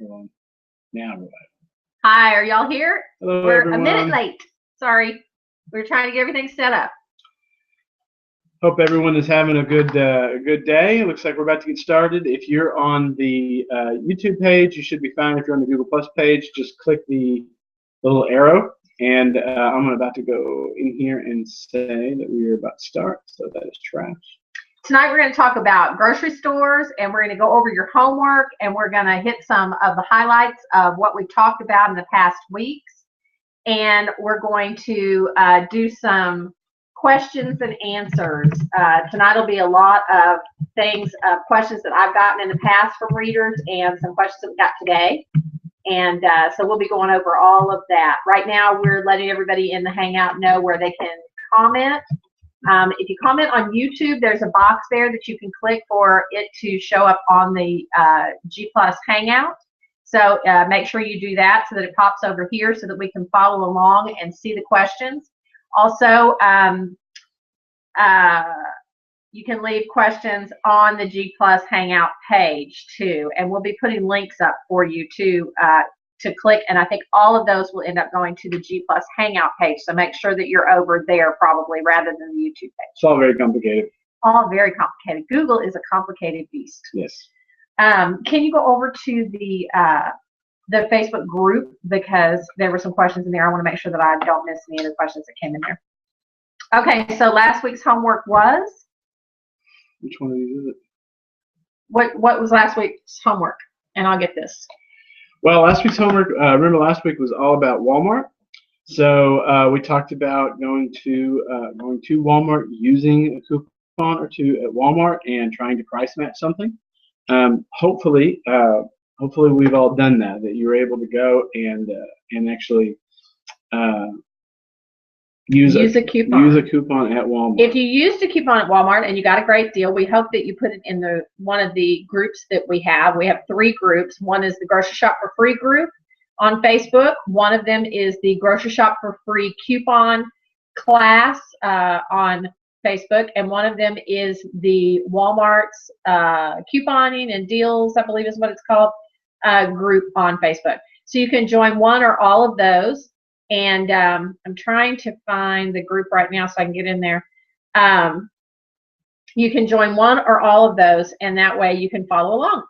Hold on. Now we're live. Hi, are y'all here? Hello, We're everyone. a minute late. Sorry. We're trying to get everything set up. Hope everyone is having a good day. It looks like we're about to get started. If you're on the YouTube page, you should be fine. If you're on the Google Plus page, just click the little arrow. And I'm about to go in here and say that we are about to start. So that is trash. Tonight we're going to talk about grocery stores, and we're going to go over your homework, and we're going to hit some of the highlights of what we've talked about in the past weeks. And we're going to do some questions and answers. Tonight will be a lot of things, questions that I've gotten in the past from readers and some questions that we got today. And so we'll be going over all of that. Right now we're letting everybody in the Hangout know where they can comment. If you comment on YouTube, there's a box there that you can click for it to show up on the G Plus Hangout. So make sure you do that so that it pops over here so that we can follow along and see the questions. Also, you can leave questions on the G Plus Hangout page too, and we'll be putting links up for you to click, and I think all of those will end up going to the G Plus Hangout page, so make sure that you're over there probably rather than the YouTube page. It's all very complicated. All very complicated. Google is a complicated beast. Yes. Can you go over to the Facebook group, because there were some questions in there. I want to make sure that I don't miss any of the questions that came in there. Okay, so last week's homework was? Which one of these is it? What was last week's homework? And I'll get this. Well, last week's homework, remember last week was all about Walmart. So we talked about going to Walmart, using a coupon or two at Walmart and trying to price match something. Hopefully we've all done that you were able to go and actually use a coupon at Walmart. If you used a coupon at Walmart and you got a great deal, we hope that you put it in one of the groups that we have. We have 3 groups. One is the Grocery Shop for Free group on Facebook. One of them is the Grocery Shop for Free coupon class on Facebook, and one of them is the Walmart's couponing and deals, I believe is what it's called, group on Facebook. So you can join one or all of those. And I'm trying to find the group right now so I can get in there. You can join one or all of those, and that way you can follow along.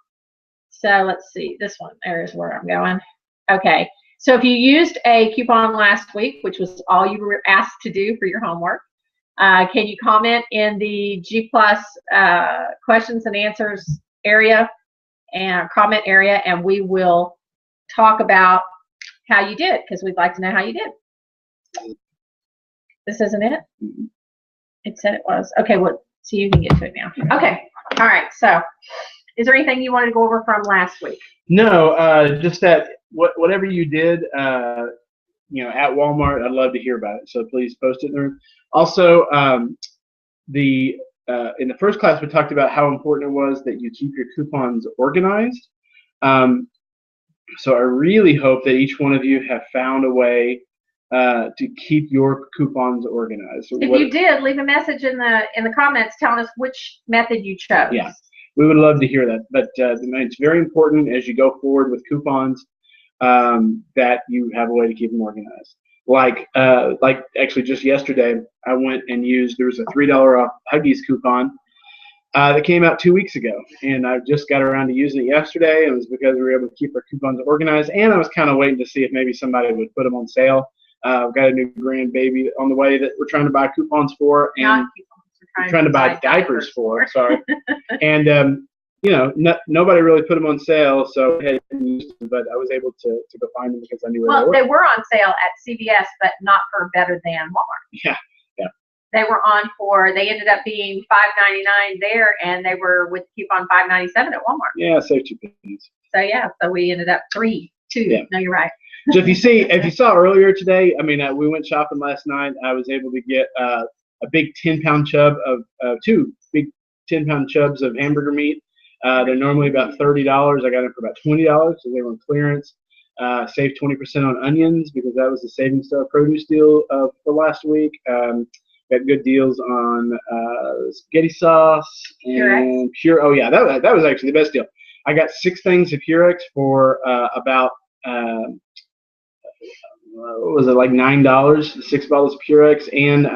So let's see, this one, there's where I'm going. Okay, so if you used a coupon last week, which was all you were asked to do for your homework, can you comment in the G Plus questions and answers area and comment area, and we will talk about how you did, because we'd like to know how you did. This isn't it? It said it was. Okay, well, so you can get to it now. Okay, all right. So, is there anything you wanted to go over from last week? No, just that whatever you did, at Walmart, I'd love to hear about it. So please post it there. Also, in the first class, we talked about how important it was that you keep your coupons organized. So I really hope that each one of you have found a way to keep your coupons organized. So if you did, leave a message in the comments telling us which method you chose. Yeah, we would love to hear that. But it's very important as you go forward with coupons that you have a way to keep them organized. Like actually just yesterday, I went and there was a $3 off Huggies coupon that came out 2 weeks ago, and I just got around to using it yesterday. It was because we were able to keep our coupons organized, and I was kind of waiting to see if maybe somebody would put them on sale. I've got a new grandbaby on the way that we're trying to buy coupons for, and we're trying to buy diapers for. Sorry, and nobody really put them on sale, so I hadn't used them, but I was able to go find them because I knew where they were. Well, they were on sale at CVS, but not for better than Walmart. Yeah. They were on they ended up being $5.99 there, and they were with coupon $5.97 at Walmart. Yeah, save 2 pennies. So yeah, so we ended up 3, 2. Yeah. No, you're right. So if you saw earlier today, we went shopping last night. I was able to get a big 10-pound chub of 2 big 10-pound chubs of hamburger meat. They're normally about $30. I got them for about $20, so they were on clearance. Saved 20% on onions because that was the Saving Star produce deal for last week. Got good deals on spaghetti sauce and pure. Oh yeah, that was actually the best deal. I got 6 things of Purex for about what was it, like $9? 6 bottles of Purex, and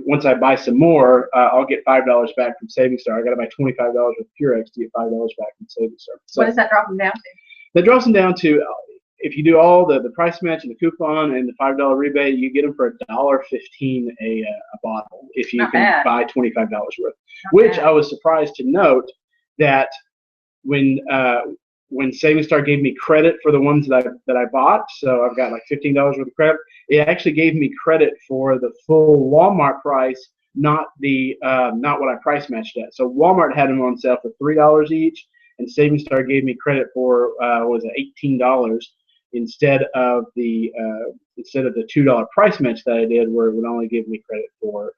once I buy some more, I'll get $5 back from Savings Star. I got to buy $25 with Purex to get $5 back from Savings Star. So what does that drop them down to? That drops them down to, if you do all the price match and the coupon and the $5 rebate, you get them for $1.15 a bottle if you can buy $25 worth. Which I was surprised to note that when Savings Star gave me credit for the ones that I bought, so I've got like $15 worth of credit. It actually gave me credit for the full Walmart price, not what I price matched at. So Walmart had them on sale for $3 each, and Savings Star gave me credit for what was it, $18 instead of the $2 price match that I did, where it would only give me credit for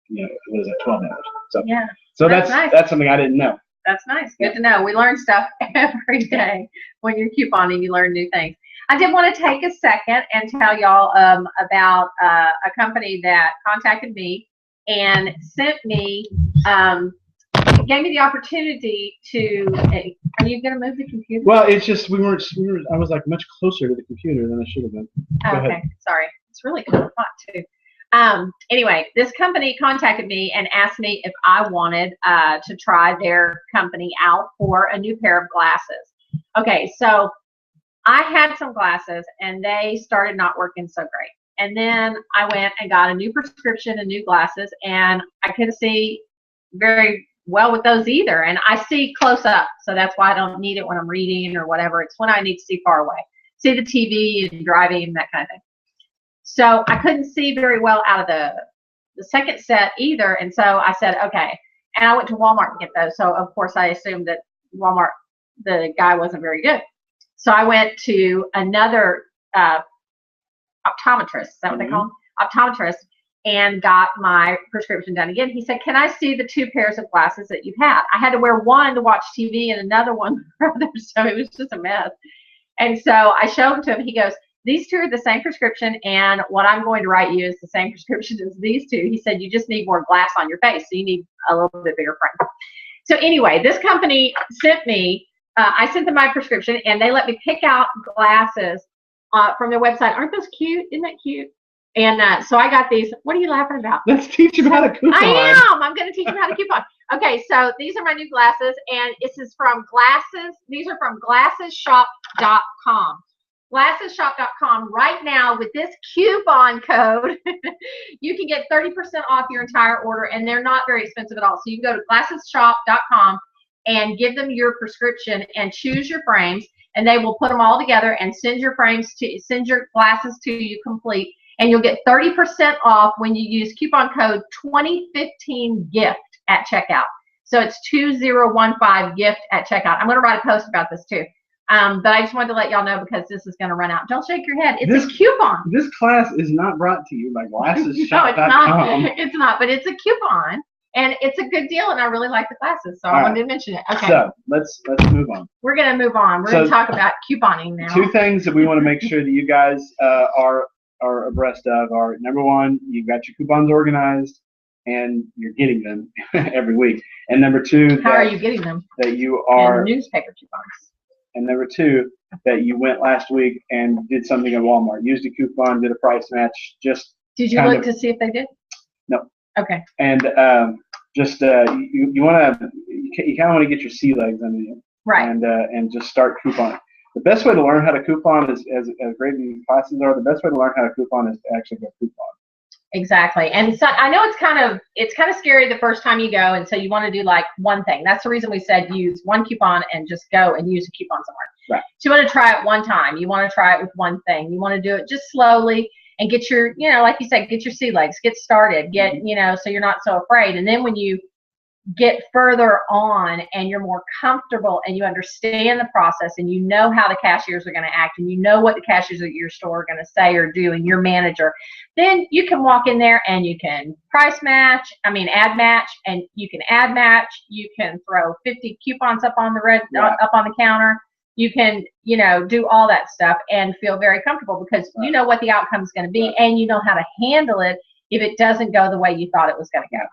what is it, $12. So yeah, so that's nice. That's something I didn't know. That's nice. Good to know. We learn stuff every day. When you're couponing, you learn new things. I did want to take a second and tell y'all about a company that contacted me and sent me, gave me the opportunity to. Are you going to move the computer? Well, it's just we were. I was like much closer to the computer than I should have been. Go okay, ahead. Sorry. It's really cool hot too. Anyway, this company contacted me and asked me if I wanted to try their company out for a new pair of glasses. Okay, so I had some glasses and they started not working so great. And then I went and got a new prescription and new glasses, and I couldn't see very well with those either. And I see close up, so that's why I don't need it when I'm reading or whatever. It's when I need to see far away, see the TV and driving and that kind of thing. So I couldn't see very well out of the second set either. And so I said, okay. And I went to Walmart to get those. So, of course, I assumed that Walmart, the guy wasn't very good. So I went to another optometrist. Is that what they call them? Optometrist, and got my prescription done again. He said, can I see the 2 pairs of glasses that you've had? I had to wear one to watch TV and another one for others. So it was just a mess. And so I showed them to him. He goes, these 2 are the same prescription, and what I'm going to write you is the same prescription as these 2. He said, you just need more glass on your face, so you need a little bit bigger frame. So anyway, this company sent me, I sent them my prescription, and they let me pick out glasses from their website. Aren't those cute? Isn't that cute? And so I got these. What are you laughing about? Let's teach you how to coupon. I am. I'm going to teach you how to coupon. Okay, so these are my new glasses, and this is from Glasses. These are from GlassesShop.com. GlassesShop.com. Right now, with this coupon code, you can get 30% off your entire order, and they're not very expensive at all. So you can go to GlassesShop.com and give them your prescription and choose your frames, and they will put them all together and send your glasses to you complete, and you'll get 30% off when you use coupon code 2015GIFT at checkout. So it's 2015 GIFT at checkout. I'm going to write a post about this too. But I just wanted to let y'all know because this is going to run out. Don't shake your head. It's a coupon. This class is not brought to you by GlassesShop.com. No, it's not. It's not, but it's a coupon, and it's a good deal, and I really like the glasses, so I wanted to mention it. Okay. So let's move on. We're going to move on. We're going to talk about couponing now. 2 things that we want to make sure that you guys are abreast of are, number 1, you've got your coupons organized, and you're getting them every week. And number 2, how are you getting them? That you are in newspaper coupons. And number 2, that you went last week and did something at Walmart, used a coupon, did a price match. Just did you look to see if they did? No. Okay. And you want to you kind of want to get your sea legs under you, right? And just start couponing. The best way to learn how to coupon is, as great as these classes are, the best way to learn how to coupon is to actually go coupon. Exactly. And so I know it's kind of scary the first time you go, and so you want to do like one thing. That's the reason we said use one coupon and just go and use a coupon somewhere. Right. So you want to try it one time. You want to try it with one thing. You want to do it just slowly and get your, like you said, get your sea legs, get started, get, so you're not so afraid. And then when you get further on and you're more comfortable and you understand the process and you know how the cashiers are going to act and you know what the cashiers at your store are going to say or do and your manager, then you can walk in there and you can add match, and you can add match. You can throw 50 coupons up on the counter. You can, do all that stuff and feel very comfortable because you know what the outcome is going to be and you know how to handle it if it doesn't go the way you thought it was going to go.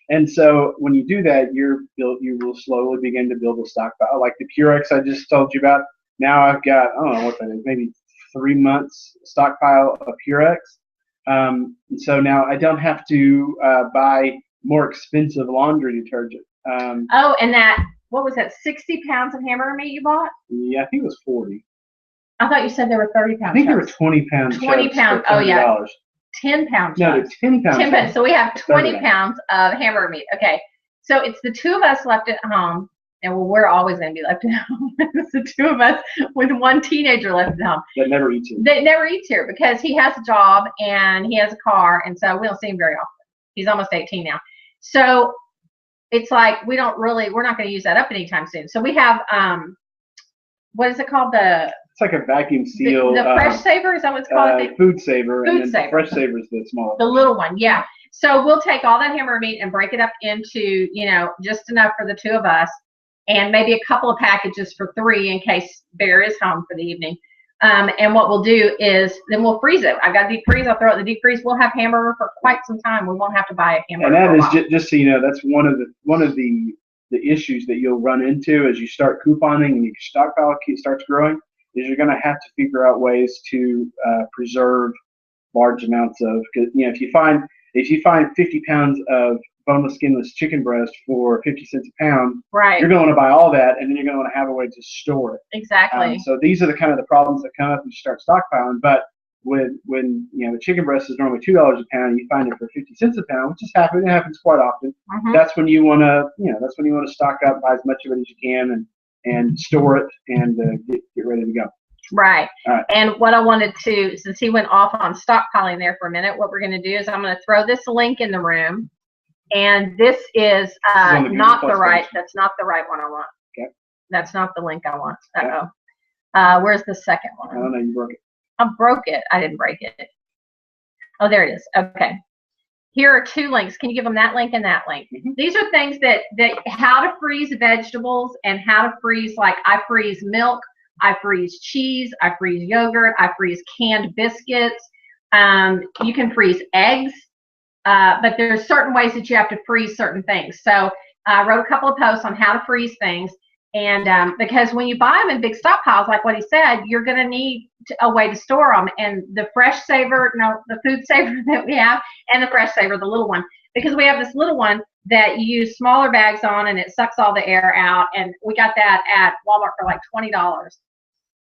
And so when you do that, you will slowly begin to build a stockpile. Like the Purex I just told you about. Now I've got, I don't know what that is, maybe 3 months stockpile of Purex. And so now I don't have to buy more expensive laundry detergent. Oh, and what was that, 60 pounds of hamburger meat you bought? Yeah, I think it was 40. I thought you said there were 30 pounds. I think there were 20 pounds. 20 pounds. Oh, yeah. 10 pounds. No, they're 10 pounds. 10 pounds. So we have 20 pounds of hamburger meat. Okay. So it's the two of us left at home. And we're always going to be left at home. It's the two of us with one teenager left at home. That never eats here. That never eats here because he has a job and he has a car. And so we don't see him very often. He's almost 18 now. So it's like we're not going to use that up anytime soon. So we have, what is it called? It's like a vacuum seal. The Fresh Saver, is that what it's called? Food Saver. Food and Saver. The Fresh Saver is the smaller. The little one, yeah. So we'll take all that hamburger meat and break it up into, just enough for the two of us, and maybe a couple of packages for 3 in case Bear is home for the evening. And what we'll do is then we'll freeze it. I've got deep freeze. I'll throw it in the deep freeze. We'll have hamburger for quite some time. We won't have to buy a hamburger. And that is just so you know, that's one of the issues that you'll run into as you start couponing and your stockpile starts growing. Is you're going to have to figure out ways to preserve large amounts of, because if you find 50 pounds of boneless, skinless chicken breast for 50 cents a pound, right, you're going to want to buy all that, and then you're going to want to have a way to store it. Exactly. So these are the kind of the problems that come up when you start stockpiling. But when the chicken breast is normally $2 a pound, and you find it for 50 cents a pound, which it happens quite often. Mm-hmm. That's when you want to stock up, buy as much of it as you can, and store it and get ready to go. Right. All right. And what I wanted to, since he went off on stockpiling there for a minute, what we're going to do is I'm going to throw this link in the room, and this is not the right. That's not the right one I want. Okay. That's not the link I want. Okay. Where's the second one? I don't know. You broke it. I broke it. I didn't break it. Oh, there it is. Okay. Here are 2 links. Can you give them that link and that link? Mm-hmm. These are things that how to freeze vegetables and how to freeze, like I freeze milk, I freeze cheese, I freeze yogurt, I freeze canned biscuits. You can freeze eggs, but there's certain ways that you have to freeze certain things. So I wrote a couple of posts on how to freeze things. And because when you buy them in big stockpiles, like what he said, you're going to need a way to store them. And the Fresh Saver, the Food Saver that we have, and the Fresh Saver, the little one, because we have this little one that you use smaller bags on and it sucks all the air out. And we got that at Walmart for like $20.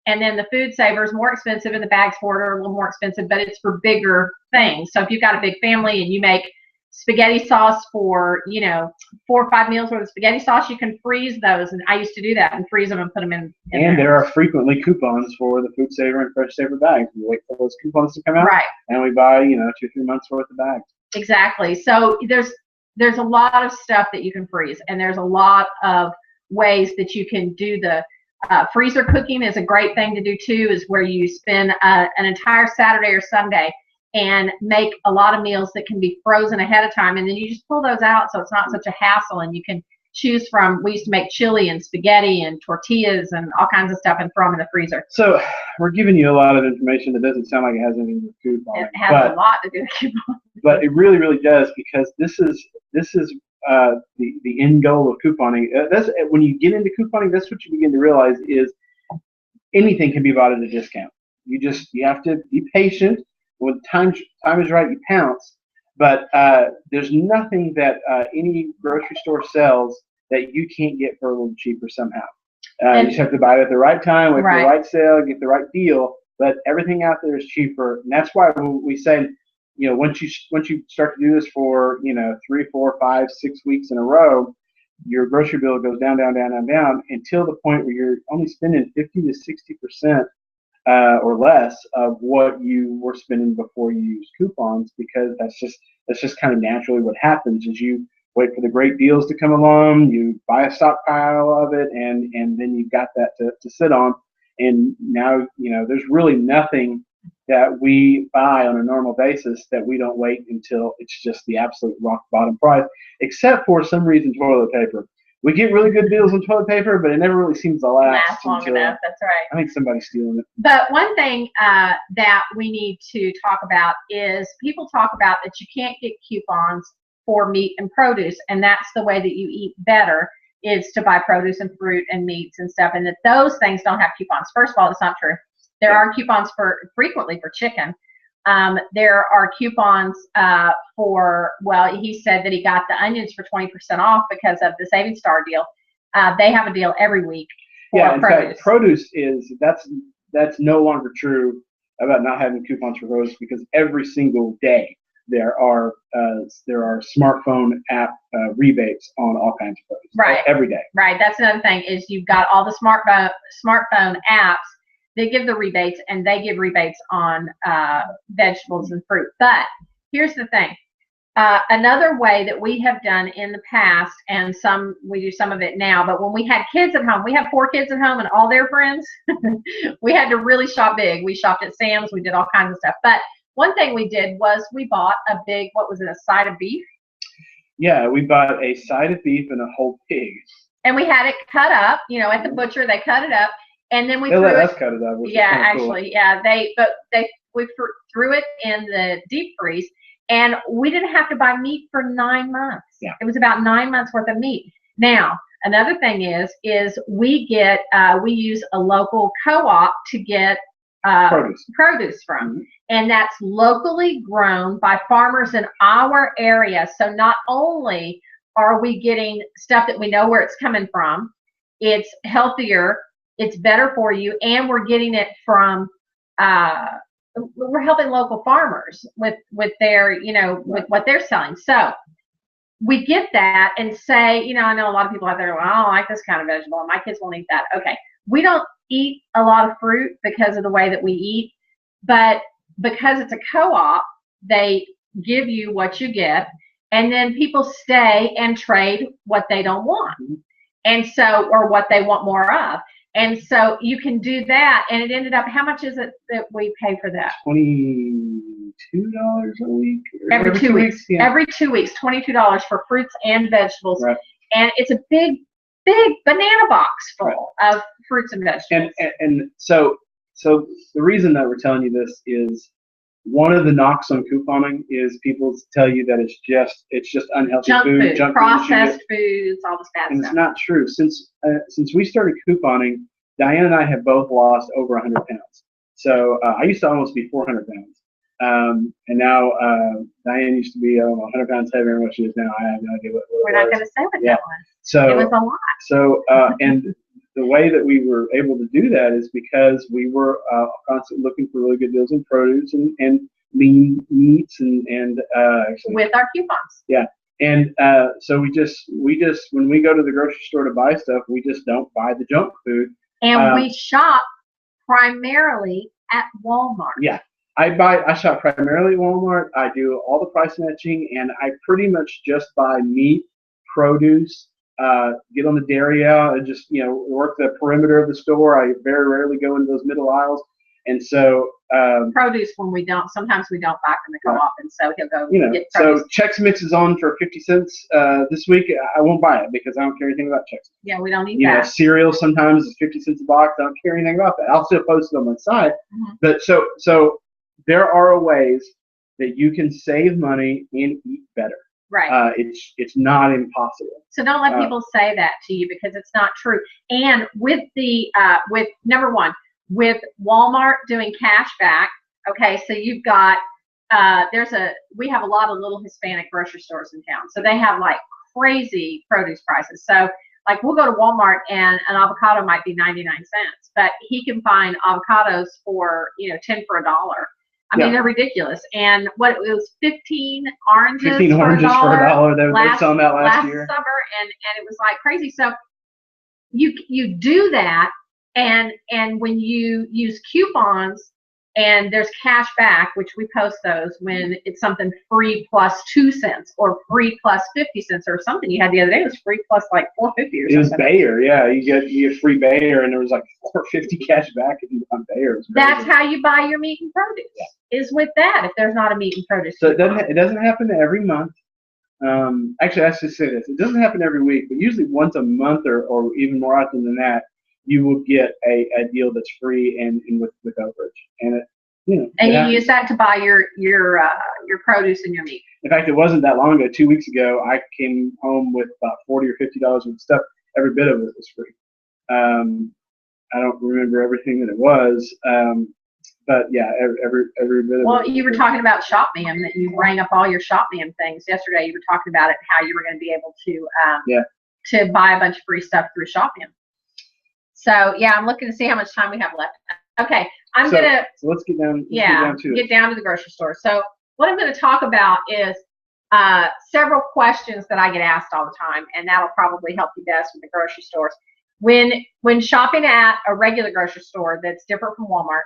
And then the Food Saver is more expensive, and the bags for it are a little more expensive, but it's for bigger things. So if you've got a big family and you make spaghetti sauce for 4 or 5 meals worth of spaghetti sauce, you can freeze those. And I used to do that and freeze them and put them in and there are frequently coupons for the Food Saver and Fresh Saver bags. We wait for those coupons to come out, right, and we buy 2 or 3 months worth of bags. Exactly. So there's a lot of stuff that you can freeze, and there's a lot of ways that you can do the freezer cooking. Is a great thing to do too, is where you spend an entire Saturday or Sunday and make a lot of meals that can be frozen ahead of time, and then you just pull those out, so it's not such a hassle, and you can choose from. We used to make chili and spaghetti and tortillas and all kinds of stuff and throw them in the freezer. So we're giving you a lot of information that doesn't sound like it has anything to do with couponing. It has a lot to do with couponing. But it really, really does, because this is the end goal of couponing. That's when you get into couponing, that's what you begin to realize is anything can be bought at a discount. You have to be patient. When time is right, you pounce. But there's nothing that any grocery store sells that you can't get for a little cheaper somehow. You just have to buy it at the right time, wait for the right sale, get the right deal. But everything out there is cheaper, and that's why we say, once you start to do this for 3, 4, 5, 6 weeks in a row, your grocery bill goes down until the point where you're only spending 50 to 60% or less of what you were spending before you used coupons, because that's just kind of naturally what happens. Is you wait for the great deals to come along, you buy a stockpile of it, and then you've got that to sit on. And now there's really nothing that we buy on a normal basis that we don't wait until it's just the absolute rock bottom price, except for some reason toilet paper. We get really good deals on toilet paper, but it never really seems to last long enough. That's right. I think somebody's stealing it. But one thing that we need to talk about is people talk about that you can't get coupons for meat and produce, and that's the way that you eat better, is to buy produce and fruit and meats and stuff, and that those things don't have coupons. First of all, it's not true. There are coupons frequently for chicken. There are coupons for, well, he said that he got the onions for 20% off because of the Saving Star deal. They have a deal every week for in produce. fact, produce that's no longer true about not having coupons for produce, because every single day there are smartphone app rebates on all kinds of produce. Right. Every day. Right. That's another thing, is you've got all the smartphone apps. They give the rebates, and they give rebates on vegetables and fruit. But here's the thing. Another way that we have done in the past, and we do some of it now, but when we had kids at home, we have 4 kids at home and all their friends, we had to really shop big. We shopped at Sam's. We did all kinds of stuff. But one thing we did was we bought a big, what was it, a side of beef? Yeah, we bought a side of beef and a whole pig. And we had it cut up, at the butcher. They cut it up, and then we let us cut it up. Yeah, actually, cool. Yeah. We threw it in the deep freeze, and we didn't have to buy meat for 9 months. Yeah. It was about 9 months worth of meat. Now, another thing is we use a local co-op to get produce from, mm-hmm. and that's locally grown by farmers in our area. So not only are we getting stuff that we know where it's coming from, it's healthier, it's better for you, and we're getting it from we're helping local farmers with their with what they're selling. So we get that and say, I know a lot of people out there, well, I don't like this kind of vegetable, and my kids won't eat that. Okay, we don't eat a lot of fruit because of the way that we eat, but because it's a co-op, they give you what you get, and then people stay and trade what they don't want, and so, or what they want more of. And so you can do that, and it ended up, how much is it that we pay for that? $22 a week? Every 2 weeks. Yeah. Every 2 weeks, $22 for fruits and vegetables. Right. And it's a big banana box full of fruits and vegetables. And so the reason that we're telling you this is, one of the knocks on couponing is people tell you that it's just unhealthy junk food, junk processed foods, all this bad and stuff. It's not true. Since we started couponing, Diane and I have both lost over 100 pounds. So I used to almost be 400 pounds, and now Diane used to be 100 pounds heavier than what she is now. I have no idea what we're not going to say what that was. So it was a lot. So and the way that we were able to do that is because we were constantly looking for really good deals in produce and lean meats and actually with our coupons. Yeah, and so we just when we go to the grocery store to buy stuff, we just don't buy the junk food. And we shop primarily at Walmart. Yeah, I shop primarily at Walmart. I do all the price matching, and I pretty much just buy meat, produce. Get on the dairy aisle and just work the perimeter of the store. I very rarely go into those middle aisles, and so produce sometimes we don't buy from the co-op, and so he'll go get produce. So Chex Mix is on for 50 cents this week. I won't buy it because I don't care anything about Chex Mix. Yeah, we don't need that. Cereal sometimes is 50 cents a box. I don't care anything about that. I'll still post it on my site, but so there are ways that you can save money and eat better. Right. It's not impossible. So don't let people say that to you, because it's not true. And with number one, with Walmart doing cash back, okay, so you've got we have a lot of little Hispanic grocery stores in town. So they have like crazy produce prices. So like we'll go to Walmart and an avocado might be 99 cents, but he can find avocados for 10 for $1. I mean, they're ridiculous. And it was 15 oranges for $1. They were selling that last year. Summer, and it was like crazy. So you do that, and when you use coupons, and there's cash back, which we post those when it's something free plus 2 cents or free plus 50 cents or something you had the other day. It was free plus like $4.50 or something. It was Bayer, yeah. You get free Bayer, and there was like $4.50 cash back if you bought Bayer. That's how you buy your meat and produce. Is with that if there's not a meat and produce. So it doesn't happen every month. Actually, I should say this. It doesn't happen every week, but usually once a month or even more often than that, you will get a deal that's free and with overage. And And you use that to buy your produce and your meat. In fact, it wasn't that long ago. 2 weeks ago, I came home with about $40 or $50 worth of stuff. Every bit of it was free. I don't remember everything that it was, but yeah, every bit of it. Well, you were talking about ShopMan, that you rang up all your ShopMan things yesterday. You were talking about it, how you were going to be able to buy a bunch of free stuff through ShopMan. So yeah, I'm looking to see how much time we have left. Okay, so let's get down. Get down to the grocery store. So what I'm going to talk about is several questions that I get asked all the time, and that'll probably help you best with the grocery stores. When shopping at a regular grocery store that's different from Walmart,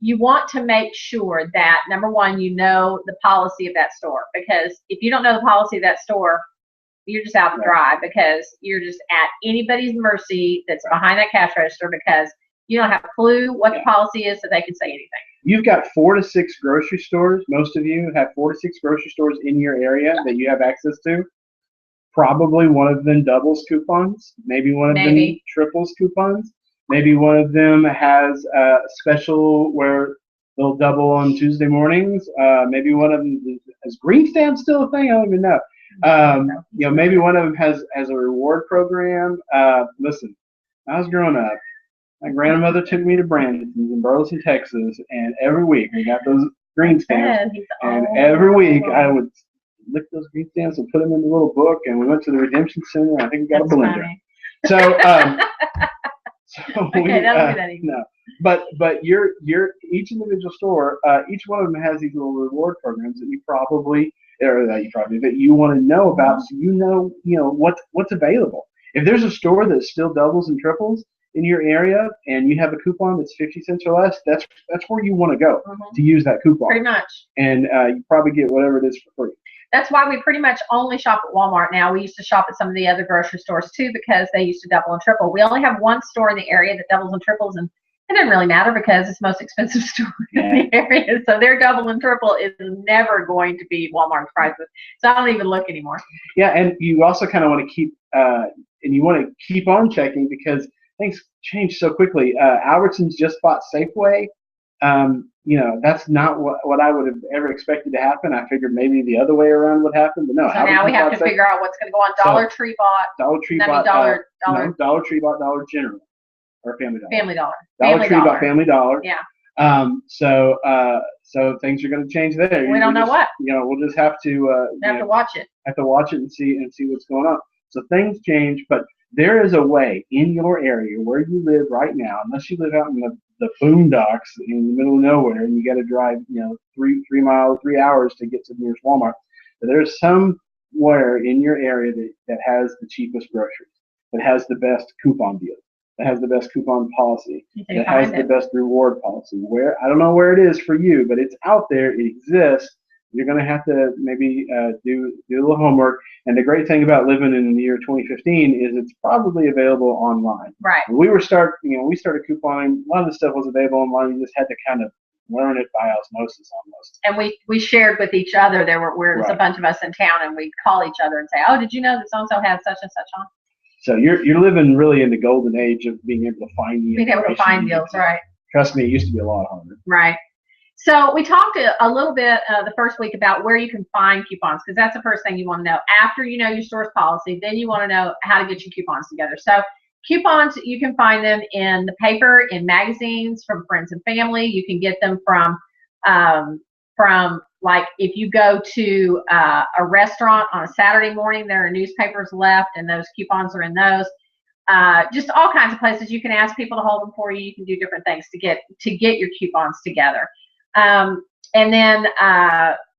you want to make sure that, number one, you know the policy of that store, because if you don't know the policy of that store, you're just out to dry, because you're just at anybody's mercy that's behind that cash register, because you don't have a clue what the policy is, so they can say anything. You've got 4 to 6 grocery stores. Most of you have 4 to 6 grocery stores in your area that you have access to. Probably one of them doubles coupons. Maybe one of them triples coupons. Maybe one of them has a special where they'll double on Tuesday mornings. Maybe one of them is green stamp still a thing? I don't even know. Maybe one of them has a reward program. Listen, when I was growing up, my grandmother took me to Brandon's in Burleson, Texas, and every week we got those green stamps. And every week I would lick those green stamps and put them in the little book, and we went to the Redemption Center. I think we got a blender. Funny. So, no, but your each individual store, each one of them has these little reward programs that you want to know about, so you know what's available. If there's a store that still doubles and triples in your area, and you have a coupon that's 50 cents or less, that's where you want to go to use that coupon. Pretty much. And you probably get whatever it is for free. That's why we pretty much only shop at Walmart now. We used to shop at some of the other grocery stores too, because they used to double and triple. We only have one store in the area that doubles and triples, and it doesn't really matter because it's the most expensive store in the area. So their double and triple is never going to be Walmart's prices. So I don't even look anymore. Yeah, and you also kind of want to keep on checking, because things change so quickly. Albertsons just bought Safeway. That's not what I would have ever expected to happen. I figured maybe the other way around would happen, but no. So now we have to figure out what's going to go on. Dollar Tree bought Dollar Tree bought Dollar General or Family Dollar. Family Dollar. Dollar Tree bought Family Dollar. Yeah. So things are going to change there. We don't know what. We'll just have to. Have to watch it. Have to watch it and see what's going on. So things change, but there is a way in your area where you live right now, unless you live out in the boondocks in the middle of nowhere and you got to drive 3 hours to get to the nearest Walmart, but there's somewhere in your area that has the cheapest groceries, that has the best coupon deals, that has the best coupon policy, that has the best reward policy. Where I don't know where it is for you, but it's out there. It exists. You're going to have to maybe do a little homework. And the great thing about living in the year 2015 is it's probably available online. Right. When we started couponing, a lot of the stuff was available online. You just had to kind of learn it by osmosis almost. And we shared with each other. There was a bunch of us in town, and we'd call each other and say, "Oh, did you know that so-and-so had such and such on?" So you're living really in the golden age of being able to find being able to find deals, right? Trust me, it used to be a lot harder. Right. So we talked a little bit the first week about where you can find coupons, because that's the first thing you want to know. After you know your store's policy, then you want to know how to get your coupons together. So coupons, you can find them in the paper, in magazines, from friends and family. You can get them from like if you go to a restaurant on a Saturday morning, there are newspapers left, and those coupons are in those. Just all kinds of places. You can ask people to hold them for you. You can do different things to get your coupons together. And then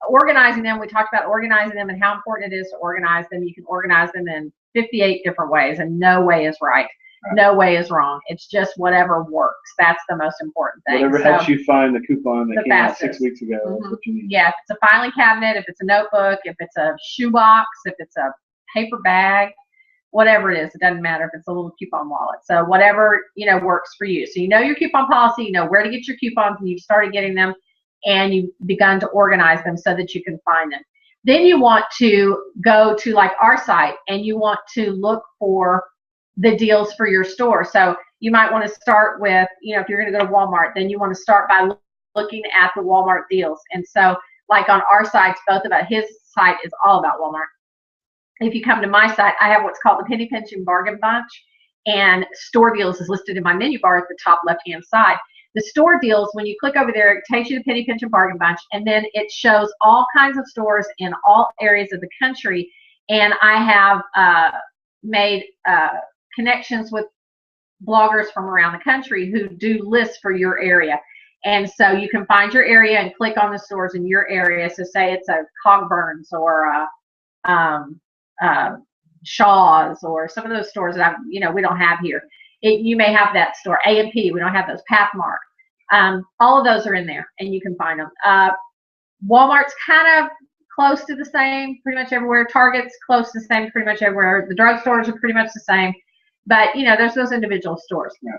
organizing them. We talked about organizing them and how important it is to organize them. You can organize them in 58 different ways, and no way is right. No way is wrong. It's just whatever works. That's the most important thing. Whatever helps you find the coupon that came out 6 weeks ago. That's what you need. Yeah, if it's a filing cabinet, if it's a notebook, if it's a shoebox, if it's a paper bag, whatever it is, it doesn't matter if it's a little coupon wallet. So whatever works for you. So you know your coupon policy, you know where to get your coupons, and you've started getting them, and you've begun to organize them so that you can find them. Then you want to go to like our site, and you want to look for the deals for your store. So you might want to start with, if you're going to go to Walmart, then you want to start by looking at the Walmart deals. And so, like on our sites, both of us, his site is all about Walmart. If you come to my site, I have what's called the Penny Pinching Bargain Bunch, and store deals is listed in my menu bar at the top left-hand side. The store deals, when you click over there, it takes you to Penny Pinching Bargain Bunch, and then it shows all kinds of stores in all areas of the country. And I have made connections with bloggers from around the country who do lists for your area. And so you can find your area and click on the stores in your area. So say it's a Cogburn's or Shaw's or some of those stores that we don't have here. You may have that store. A&P, we don't have those. Pathmark. All of those are in there, and you can find them. Walmart's kind of close to the same pretty much everywhere. Target's close to the same pretty much everywhere. The drugstores are pretty much the same. But, there's those individual stores. Yeah.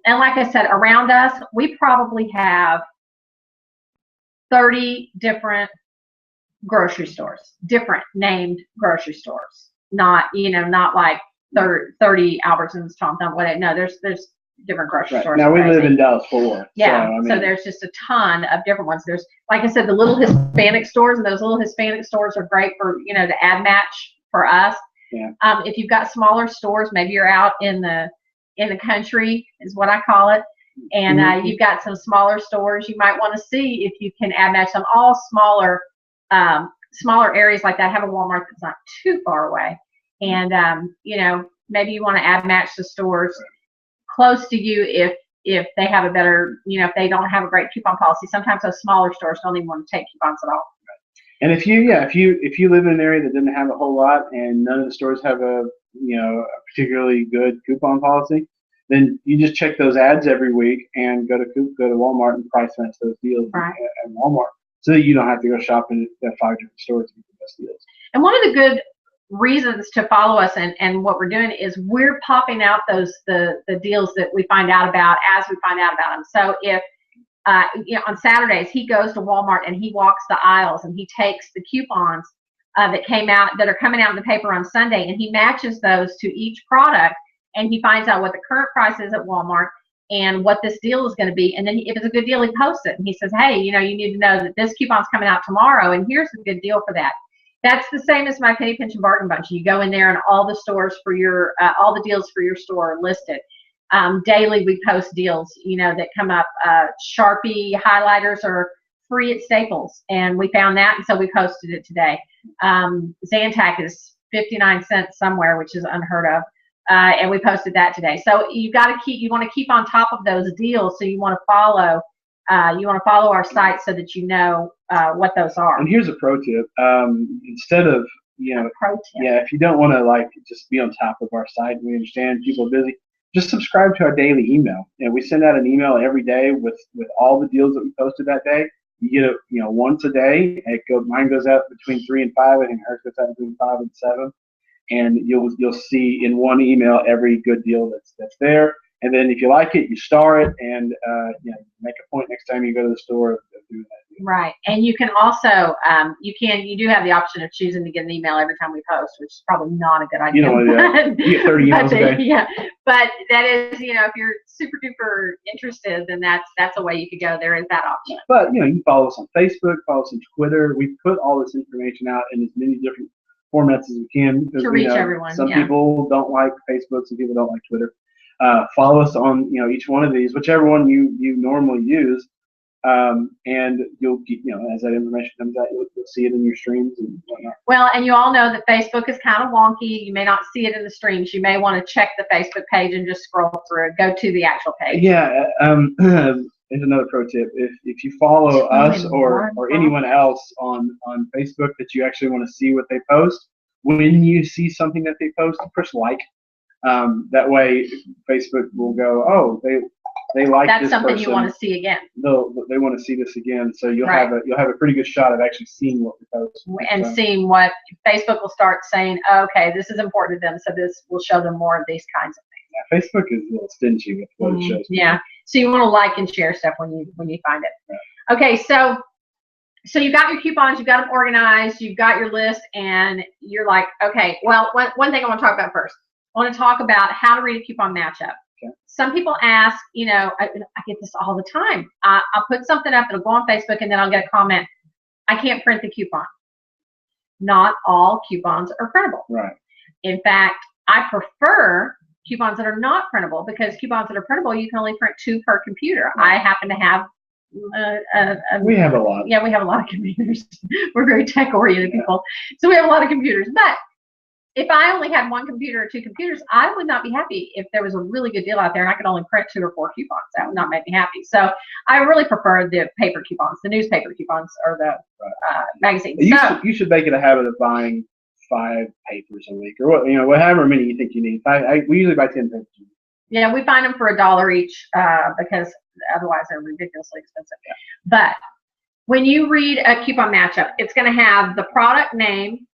And like I said, around us, we probably have 30 different grocery stores, different named grocery stores. Not like 30 Albertsons, Tom Thumb, whatever. No, there's different grocery stores. Now, we live in Dallas-Fort Worth. Yeah, so there's just a ton of different ones. There's, like I said, the little Hispanic stores, and those little Hispanic stores are great for, to add match for us. Yeah. If you've got smaller stores, maybe you're out in the country, is what I call it, and you've got some smaller stores, you might want to see if you can add match them. All smaller areas like that have a Walmart that's not too far away, and maybe you want to add match the stores close to you if they have a better, if they don't have a great coupon policy. Sometimes those smaller stores don't even want to take coupons at all. And if you live in an area that doesn't have a whole lot and none of the stores have a particularly good coupon policy, then you just check those ads every week and go to Walmart and price match those deals at Walmart, so that you don't have to go shopping at 5 different stores to get the best deals. And one of the good reasons to follow us and what we're doing is we're popping out the deals that we find out about as we find out about them. So if on Saturdays he goes to Walmart and he walks the aisles and he takes the coupons that are coming out in the paper on Sunday, and he matches those to each product, and he finds out what the current price is at Walmart and what this deal is going to be. And then if it's a good deal, he posts it and he says, hey, you need to know that this coupon's coming out tomorrow, and here's a good deal for that. That's the same as my Penny Pinching Bargain Bunch. You go in there and all the stores for your all the deals for your store are listed. Daily we post deals, that come up. Sharpie highlighters are free at Staples, and we found that, and so we posted it today. Zantac is 59 cents somewhere, which is unheard of, and we posted that today. So you want to keep on top of those deals. So you want to follow our site so that you know what those are. And here's a pro tip: instead of if you don't want to just be on top of our site, we understand people are busy. Just subscribe to our daily email. We send out an email every day with all the deals that we posted that day. You get it, once a day. Mine goes out between 3 and 5. I think hers goes out between 5 and 7. And you'll see in one email every good deal that's there. And then if you like it, you star it, and make a point next time you go to the store of doing that deal. Right, and you can also you do have the option of choosing to get an email every time we post, which is probably not a good idea. You don't want to do that. You get 30 emails a day. Yeah, but that is, if you're super duper interested, then that's a way you could go. There is that option. But you can follow us on Facebook, follow us on Twitter. We put all this information out in as many different formats as we can, because to reach everyone. Some people don't like Facebook, some people don't like Twitter. Follow us on each one of these, whichever one you normally use, and you'll get, as that information comes out, you'll see it in your streams and whatnot. Well, and you all know that Facebook is kind of wonky. You may not see it in the streams. You may want to check the Facebook page and just scroll through it. Go to the actual page. Yeah. Here's another pro tip: if you follow us or anyone else on Facebook that you actually want to see what they post, when you see something that they post, push like. That way, Facebook will go, oh, they like that's this something person. You want to see again. They want to see this again, so you'll have a pretty good shot of actually seeing what we post and seeing what Facebook will start saying. Oh, okay, this is important to them, so this will show them more of these kinds of things. Yeah, Facebook is a little stingy with what it shows. Yeah, so you want to like and share stuff when you find it. Yeah. Okay, so you've got your coupons, you've got them organized, you've got your list, and you're like, okay, well, one thing I want to talk about first. I want to talk about how to read a coupon matchup. Some people ask, you know, I get this all the time. I'll put something up, it'll go on Facebook, and then I'll get a comment, I can't print the coupon. Not all coupons are printable. Right. In fact, I prefer coupons that are not printable, because coupons that are printable, you can only print 2 per computer. I happen to have we have a lot. Yeah, we have a lot of computers. We're very tech-oriented people, so we have a lot of computers. But if I only had 1 computer or 2 computers, I would not be happy if there was a really good deal out there and I could only print 2 or 4 coupons. That would not make me happy. So I really prefer the paper coupons, the newspaper coupons, or the magazines. You should make it a habit of buying 5 papers a week, or what, you know, however many you think you need. We usually buy 10 papers. Yeah, we find them for $1 each, because otherwise they're ridiculously expensive. Yeah. But when you read a coupon matchup, it's going to have the product name,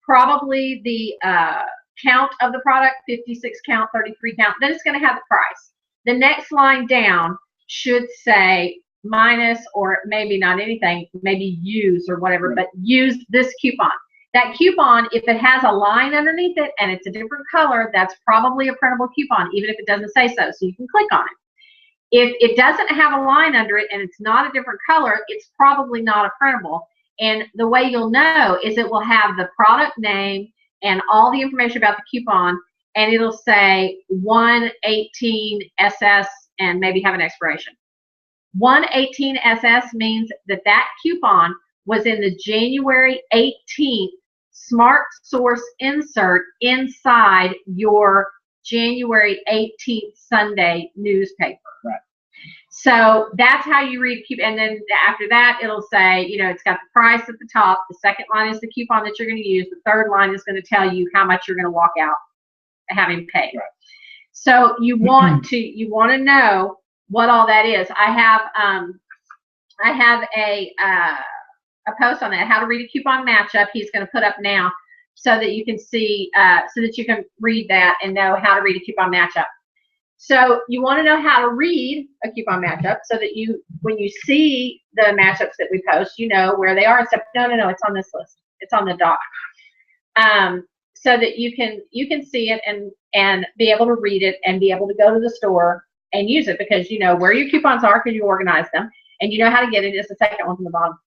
probably the count of the product, 56 count, 33 count. Then it's going to have the price. The next line down should say minus, or maybe not anything, maybe use or whatever, but use this coupon. That coupon, if it has a line underneath it and it's a different color, that's probably a printable coupon, even if it doesn't say so. So you can click on it. If it doesn't have a line under it and it's not a different color, it's probably not a printable. And the way you'll know is it will have the product name and all the information about the coupon, and it'll say 1/18SS and maybe have an expiration. 1/18SS means that that coupon was in the January 18th Smart Source insert inside your January 18th Sunday newspaper. Right. So that's how you read coupon. And then after that, it'll say, you know, it's got the price at the top. The second line is the coupon that you're going to use. The third line is going to tell you how much you're going to walk out having paid. Right. So you want to know what all that is. I have a post on that, how to read a coupon matchup. He's going to put up now so that you can see, so that you can read that and know how to read a coupon matchup. So you want to know how to read a coupon matchup so that you, when you see the matchups that we post, you know where they are. Except no, it's on this list. It's on the doc. So that you can see it and be able to read it and be able to go to the store and use it, because you know where your coupons are because you organize them, and you know how to get it. It's the second one from the bottom.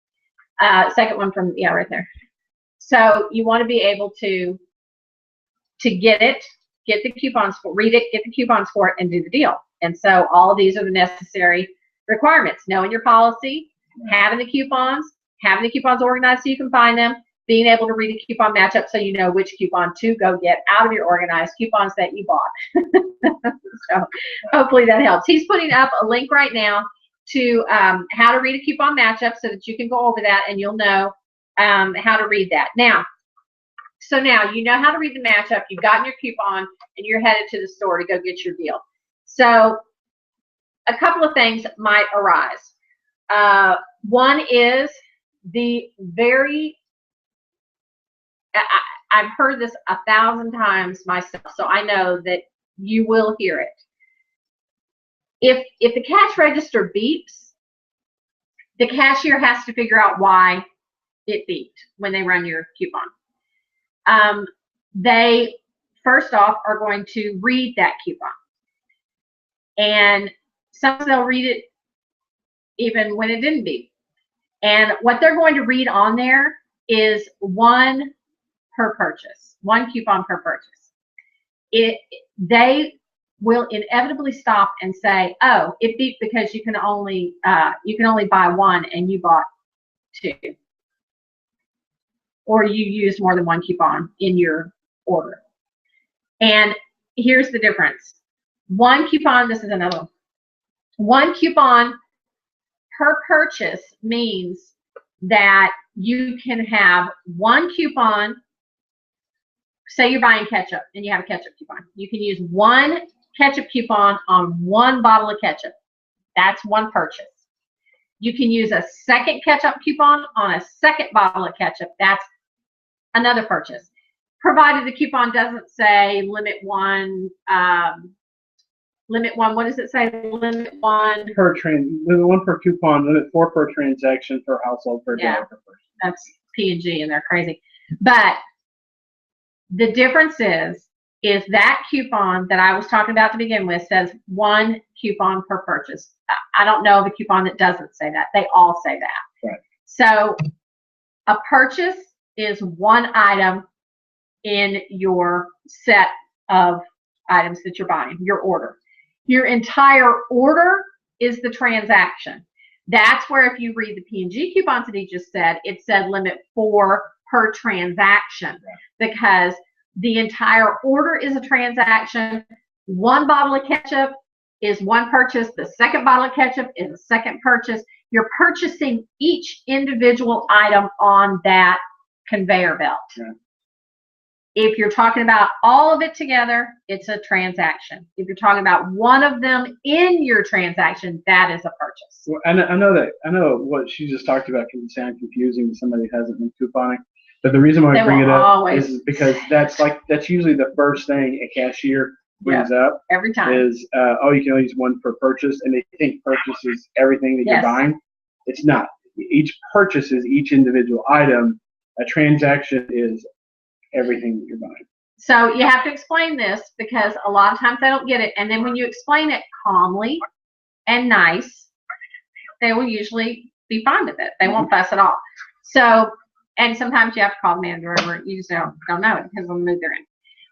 Second one from, yeah, right there. So you want to be able to get it, get the coupons for, read it, get the coupons for it, and do the deal. And so all of these are the necessary requirements: knowing your policy, having the coupons organized so you can find them, being able to read a coupon matchup so you know which coupon to go get out of your organized coupons that you bought. So hopefully that helps. He's putting up a link right now to how to read a coupon matchup so that you can go over that and you'll know how to read that. So now you know how to read the matchup, you've gotten your coupon, and you're headed to the store to go get your deal. So a couple of things might arise. One is the very, I've heard this 1,000 times myself, so I know that you will hear it. If the cash register beeps, the cashier has to figure out why it beeped when they run your coupon. They, first off, are going to read that coupon. And some they'll read it even when it didn't beep. And what they're going to read on there is 1 per purchase, 1 coupon per purchase. They will inevitably stop and say, oh, it beeped because you can only buy 1 and you bought 2. Or you used more than 1 coupon in your order. And here's the difference. 1 coupon, this is another one. 1 coupon per purchase means that you can have 1 coupon. Say you're buying ketchup and you have a ketchup coupon. You can use 1 ketchup coupon on 1 bottle of ketchup. That's 1 purchase. You can use a second ketchup coupon on a second bottle of ketchup. That's another purchase, provided the coupon doesn't say limit 1. What does it say? Limit 1 per 1 per coupon, limit 4 per transaction per household per day per person. That's P&G, and they're crazy. But the difference is is that coupon that I was talking about to begin with says 1 coupon per purchase. I don't know of a coupon that doesn't say that. They all say that. Right. So a purchase is 1 item in your set of items that you're buying, your order. Your entire order is the transaction. That's where, if you read the P&G coupons that he just said, it said limit 4 per transaction, because the entire order is a transaction. 1 bottle of ketchup is 1 purchase. The second bottle of ketchup is a second purchase. You're purchasing each individual item on that conveyor belt. Yeah. If you're talking about all of it together, it's a transaction. If you're talking about one of them in your transaction, that is a purchase. Well, I know what she just talked about can sound confusing to somebody who hasn't been couponing. But the reason why I bring it up is because that's usually the first thing a cashier brings up every time. Is you can only use 1 per purchase, and they think purchase is everything that you're buying. It's not. Each purchase is each individual item. A transaction is everything that you're buying. So you have to explain this, because a lot of times they don't get it, and then when you explain it calmly and nice, they will usually be fine with it. They won't fuss at all. So, and sometimes you have to call the manager over. You just don't know. It depends on the mood they're in.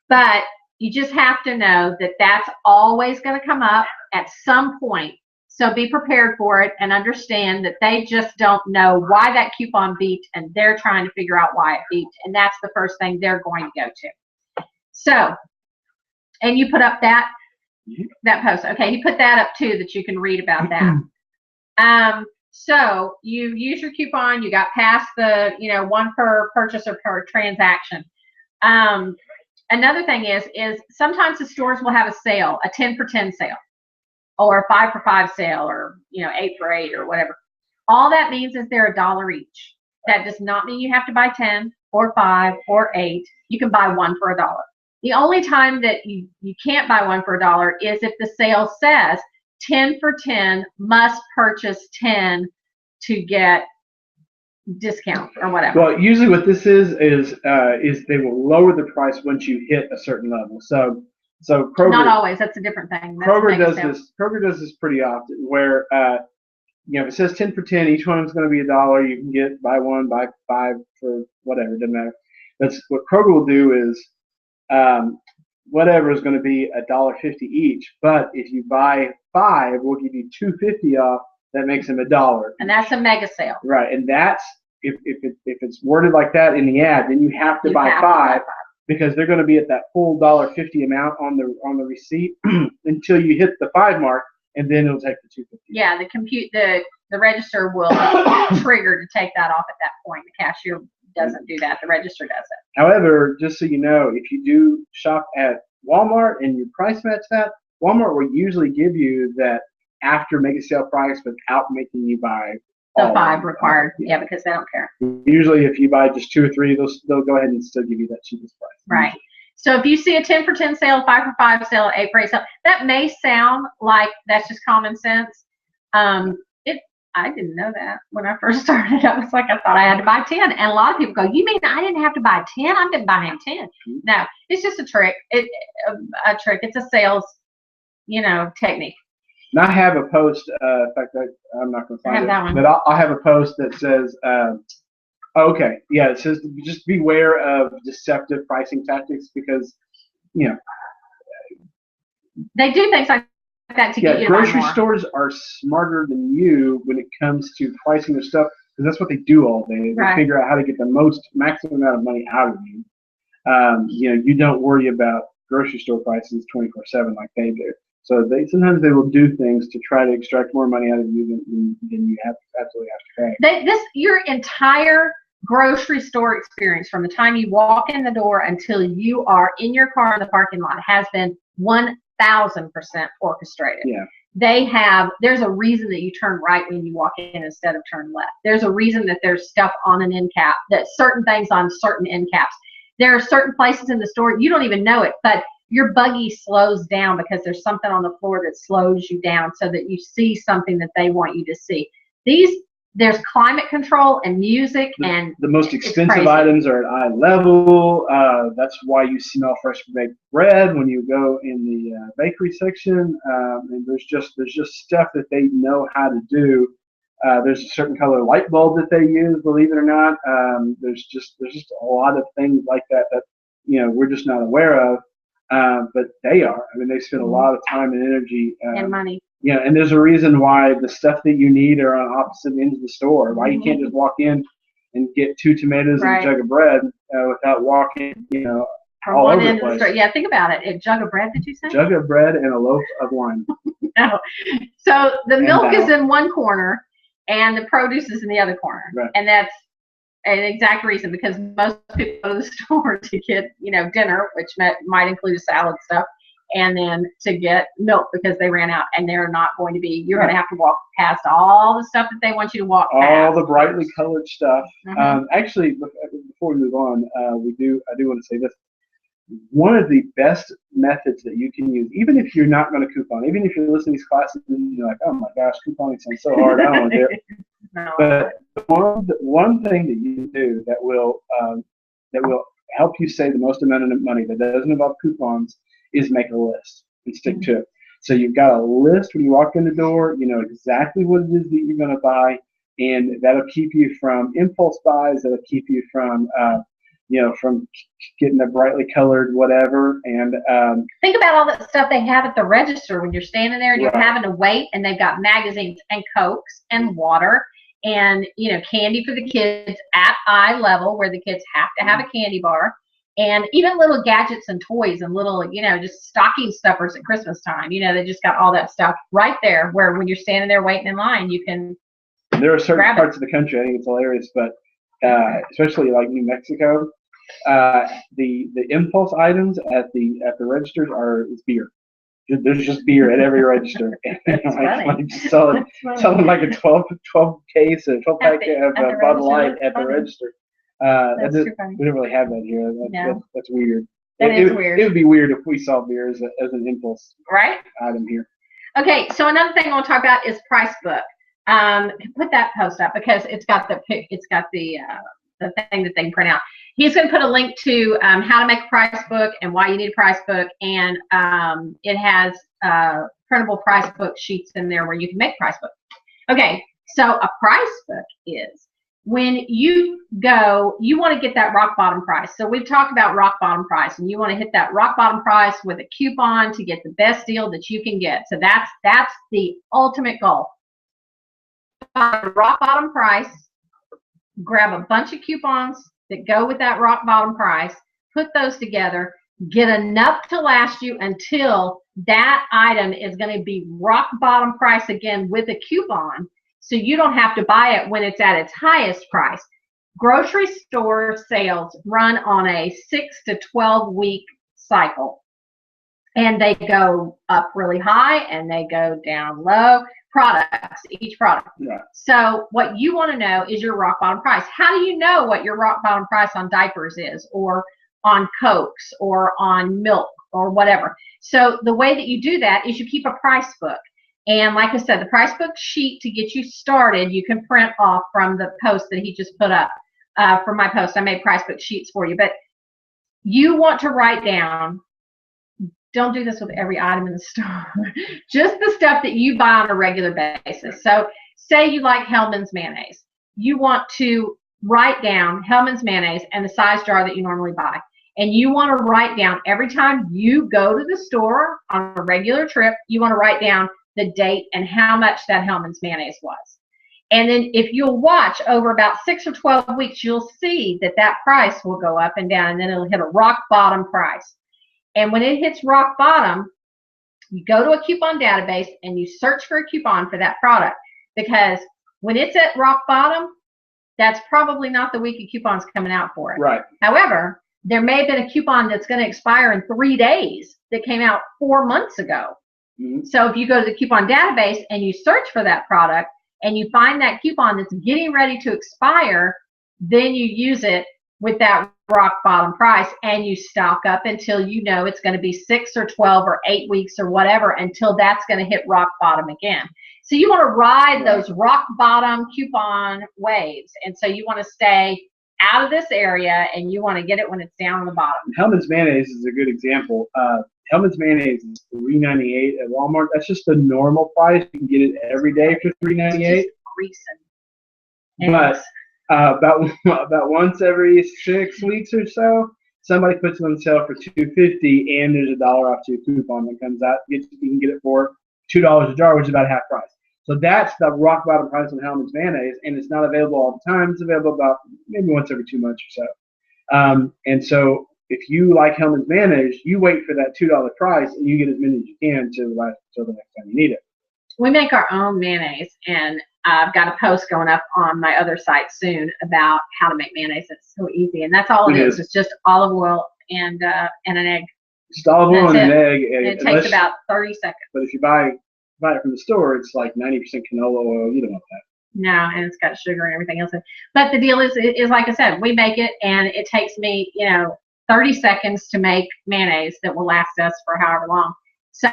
But you just have to know that that's always going to come up at some point. So be prepared for it and understand that they just don't know why that coupon beat, and they're trying to figure out why it beat. And that's the first thing they're going to go to. So, and you put up that post. Okay, you put that up too, that you can read about that. So you use your coupon, you got past the, 1 per purchase or per transaction. Another thing is sometimes the stores will have a sale, a 10 for 10 sale, or a 5 for 5 sale, or 8 for 8, or whatever. All that means is they're $1 each. That does not mean you have to buy 10 or 5 or 8. You can buy 1 for $1. The only time that you can't buy 1 for $1 is if the sale says 10 for 10, must purchase 10 to get discount or whatever. Well, usually what this is they will lower the price once you hit a certain level. So Kroger, not always. That's a different thing. Kroger does this pretty often, where if it says 10 for 10, each one is going to be $1. You can get buy 1, buy 5 for whatever. Doesn't matter. That's what Kroger will do is whatever is going to be $1.50 each. But if you buy 5, we'll give you $2.50 off. That makes them $1. And that's a mega sale. Right, and that's if it's worded like that in the ad, then you have to buy 5. Because they're going to be at that full $1.50 amount on the receipt until you hit the 5 mark, and then it'll take the $2.50. Yeah, the register will trigger to take that off at that point. The cashier doesn't do that. The register does it. However, just so you know, if you do shop at Walmart and you price match that, Walmart will usually give you that after mega sale price without making you buy the 5 required. Yeah, because they don't care. Usually, if you buy just 2 or 3, they'll go ahead and still give you that cheapest price. Right. So if you see a 10 for 10 sale, 5 for 5 sale, 8 for 8 sale, that may sound like that's just common sense. I didn't know that when I first started. I was like, I thought I had to buy 10. And a lot of people go, you mean I didn't have to buy 10? I've been buying 10. No, it's just a trick. It's a sales, technique. And I have a post. In fact, I'm not going to find that one. But I'll have a post that says, okay, yeah, it says just beware of deceptive pricing tactics, because, they do things like that to get you to buy more. Grocery stores are smarter than you when it comes to pricing their stuff, because that's what they do all day. They figure out how to get the maximum amount of money out of you. You don't worry about grocery store prices 24/7 like they do. So sometimes they will do things to try to extract more money out of you than you absolutely have to pay. Your entire grocery store experience, from the time you walk in the door until you are in your car in the parking lot, has been 1,000% orchestrated. Yeah. There's a reason that you turn right when you walk in instead of turn left. There's a reason that there's stuff on an end cap, that certain things on certain end caps. There are certain places in the store, you don't even know it, but your buggy slows down because there's something on the floor that slows you down so that you see something that they want you to see. These there's climate control and music, and the most expensive items are at eye level. That's why you smell fresh baked bread when you go in the bakery section. And there's just stuff that they know how to do. There's a certain color light bulb that they use, believe it or not. There's just a lot of things like that we're just not aware of. But they are. I mean, they spend a lot of time and energy and money. And there's a reason why the stuff that you need are on opposite ends of the store. Why you can't just walk in and get 2 tomatoes and a jug of bread without walking, from all one over end the place. of the store. Yeah, think about it. A jug of bread, did you say? Jug of bread and a loaf of wine. No. So the milk is in one corner and the produce is in the other corner. Right. And that's an exact reason, because most people go to the store to get, dinner, which might include salad stuff, and then to get milk because they ran out, and they're not going to be, you're going to have to walk past all the stuff that they want you to walk past. All the brightly colored stuff. Actually, before we move on, I do want to say this. One of the best methods that you can use, even if you're not going to coupon, even if you're listening to these classes and you're like, oh my gosh, couponing sounds so hard, I don't want to do it. No. But one thing that you do that will help you save the most amount of money that doesn't involve coupons is make a list and stick to it. So you've got a list when you walk in the door. You know exactly what it is that you're going to buy, and that'll keep you from impulse buys. That'll keep you from from getting a brightly colored whatever. And think about all that stuff they have at the register when you're standing there and you're having to wait, and they've got magazines and Cokes and water and candy for the kids at eye level, where the kids have to have a candy bar, and even little gadgets and toys and little just stocking stuffers at Christmas time. They just got all that stuff right there, where when you're standing there waiting in line, you can. There are certain parts of the country, I think it's hilarious, but especially like New Mexico, the impulse items at the registers is beer. There's just beer at every register. like selling like a 12 case, a 12 pack of Bud Light at the register. We don't really have that here. That's weird. That is weird. It would be weird if we saw beer as an impulse item here. Okay, so another thing I want to talk about is price book. Put that post up because it's got the thing that they can print out. He's going to put a link to how to make a price book and why you need a price book, and it has printable price book sheets in there where you can make a price book. Okay, so a price book is when you want to get that rock bottom price. So we've talked about rock bottom price, and you want to hit that rock bottom price with a coupon to get the best deal that you can get. So that's the ultimate goal. Find a rock bottom price, grab a bunch of coupons that go with that rock bottom price, put those together, get enough to last you until that item is going to be rock bottom price again with a coupon, so you don't have to buy it when it's at its highest price. Grocery store sales run on a 6 to 12 week cycle, and they go up really high and they go down low. Each product. Yeah. So what you want to know is your rock bottom price. How do you know what your rock bottom price on diapers is, or on Cokes, or on milk, or whatever? So the way that you do that is you keep a price book. And like I said, the price book sheet to get you started, you can print off from the post that he just put up. For my post, I made price book sheets for you. But you want to write down, don't do this with every item in the store, just the stuff that you buy on a regular basis. So say you like Hellmans mayonnaise. You want to write down Hellmans mayonnaise and the size jar that you normally buy. And you want to write down every time you go to the store on a regular trip, you want to write down the date and how much that Hellmans mayonnaise was. And then if you'll watch over about 6 or 12 weeks, you'll see that price will go up and down, and then it'll hit a rock bottom price. And when it hits rock bottom, you go to a coupon database and you search for a coupon for that product, because when it's at rock bottom, that's probably not the week of coupons coming out for it. Right. However, there may have been a coupon that's going to expire in 3 days that came out 4 months ago. Mm-hmm. So if you go to the coupon database and you search for that product and you find that coupon that's getting ready to expire, then you use it with that rock bottom price, and you stock up until you know it's going to be 6 or 12 or 8 weeks or whatever until that's going to hit rock bottom again. So you want to ride those rock bottom coupon waves, and so you want to stay out of this area, and you want to get it when it's down on the bottom. Hellmans mayonnaise is a good example. Hellmans mayonnaise is $3.98 at Walmart. That's just the normal price. You can get it every day for $3.98. But about once every 6 weeks or so, somebody puts it on sale for $2.50, and there's a $1 off to a coupon that comes out. You can get it for $2 a jar, which is about half price. So that's the rock bottom price on Hellmans mayonnaise, and it's not available all the time. It's available about maybe once every 2 months or so. And so if you like Hellmans mayonnaise, you wait for that $2 price, and you get as many as you can to last until the next time you need it. We make our own mayonnaise, and I've got a post going up on my other site soon about how to make mayonnaise. It's so easy, and that's all it is. It's just olive oil and an egg. Just olive oil and an egg. And it takes about 30 seconds. But if you buy it from the store, it's like 90% canola oil. You don't want that. No, and it's got sugar and everything else. But the deal is like I said, we make it, and it takes me 30 seconds to make mayonnaise that will last us for however long. So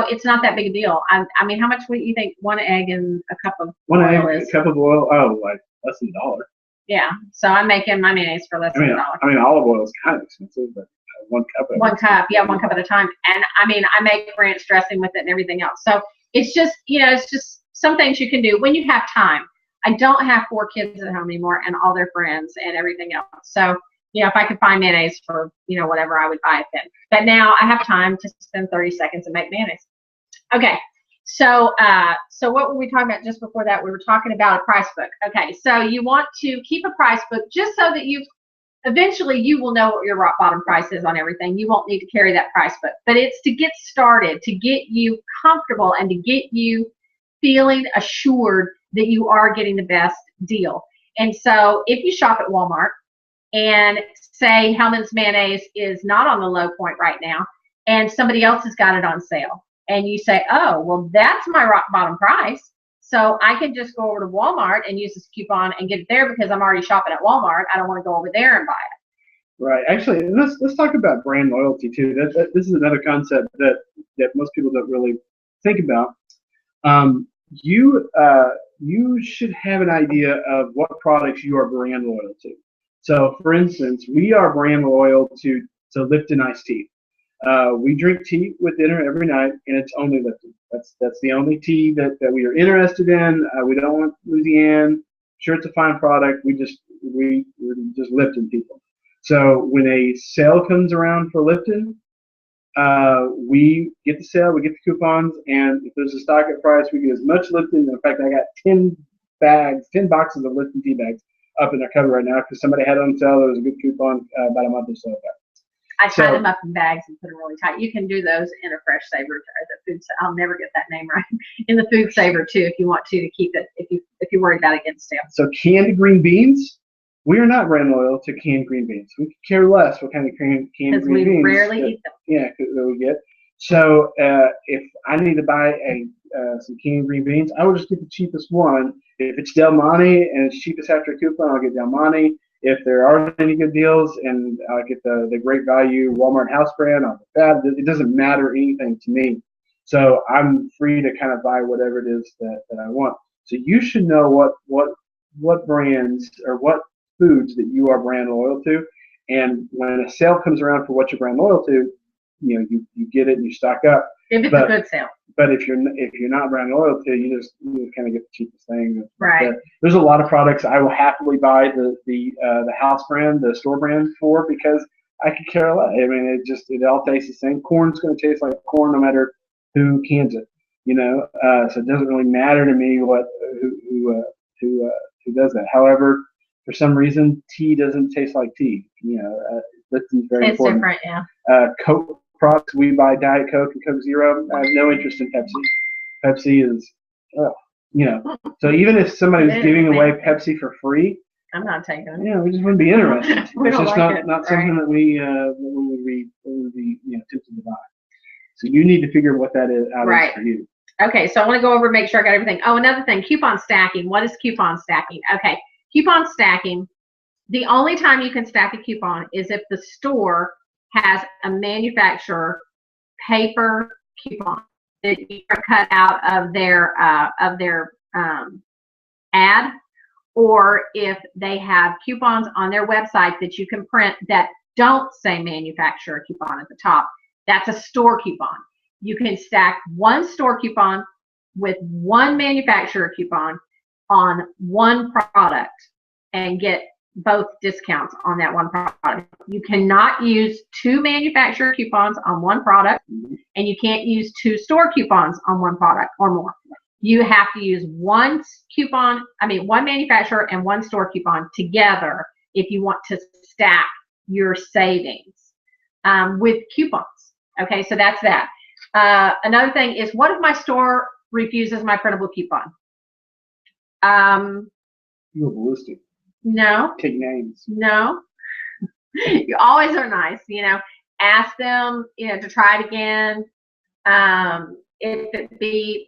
it's not that big a deal. I mean, how much would you think one egg and a cup of oil is? A cup of oil, like less than $1. Yeah, so I'm making my mayonnaise for less than $1. I mean, olive oil is kind of expensive, but one cup at a time. And I mean, I make ranch dressing with it and everything else. So it's just, it's just some things you can do when you have time. I don't have 4 kids at home anymore and all their friends and everything else. So, if I could find mayonnaise for, whatever, I would buy it then. But now I have time to spend 30 seconds and make mayonnaise. Okay. So what were we talking about just before that? We were talking about a price book. Okay. So you want to keep a price book just so that eventually you will know what your rock bottom price is on everything. You won't need to carry that price book, but it's to get started, to get you comfortable, and to get you feeling assured that you are getting the best deal. And so if you shop at Walmart and say Hellmans mayonnaise is not on the low point right now, and somebody else has got it on sale, and you say, oh, well, that's my rock bottom price, so I can just go over to Walmart and use this coupon and get it there because I'm already shopping at Walmart. I don't want to go over there and buy it. Right. Actually, let's talk about brand loyalty too. This is another concept that most people don't really think about. You should have an idea of what products you are brand loyal to. So, for instance, we are brand loyal to Lipton iced tea. We drink tea with dinner every night, and it's only Lipton. That's the only tea that we are interested in. We don't want Louisiana. Sure, it's a fine product. We're just Lipton people. So when a sale comes around for Lipton, we get the sale, we get the coupons, and if there's a stock at price, we get as much Lipton. In fact, I got 10 boxes of Lipton tea bags up in our cupboard right now because somebody had it on sale. There was a good coupon about a month or so ago. I tie them up in bags and put them really tight. You can do those in a Fresh Saver, or the food. I'll never get that name right. In the Food Saver too, if you want to keep it. If you're worried about it getting stale. So canned green beans. We are not brand loyal to canned green beans. We could care less what kind of canned green beans. Because we rarely eat them. Yeah, that we get. So if I need to buy some canned green beans, I will just get the cheapest one. If it's Del Monte and it's cheapest after a coupon, I'll get Del Monte. If there aren't any good deals and I'll get the great value Walmart house brand, I'll get that. It doesn't matter anything to me. So I'm free to kind of buy whatever it is that I want. So you should know what brands or what foods that you are brand loyal to. And when a sale comes around for what you're brand loyal to, you get it and you stock up. If it's a good sale. But if you're not brand loyal to, you just kind of get the cheapest thing. Right. There's a lot of products I will happily buy the house brand, the store brand for because I could care less. I mean, it all tastes the same. Corn's going to taste like corn no matter who cans it. So it doesn't really matter to me who does that. However, for some reason, tea doesn't taste like tea. Lipton's very important. It's different, yeah. Coke products, we buy Diet Coke and Coke Zero. I have no interest in Pepsi. Pepsi is, So even if somebody was giving away Pepsi for free, I'm not taking it. Yeah, we just wouldn't be interested. It's just not something that we would be tempted to buy. So you need to figure what that is out is for you. Okay, so I want to go over and make sure I got everything. Oh, another thing, coupon stacking. What is coupon stacking? Okay, coupon stacking The only time you can stack a coupon is if the store has a manufacturer paper coupon that you cut out of their ad, or if they have coupons on their website that you can print that don't say manufacturer coupon at the top. That's a store coupon. You can stack one store coupon with one manufacturer coupon on one product and get both discounts on that one product. You cannot use two manufacturer coupons on one product, and you can't use two store coupons on one product or more. You have to use one manufacturer and one store coupon together if you want to stack your savings with coupons. Okay, so that's that. Another thing is, what if my store refuses my printable coupon? You're ballistic. No. Take names. No. You always are nice, ask them, to try it again. If it be,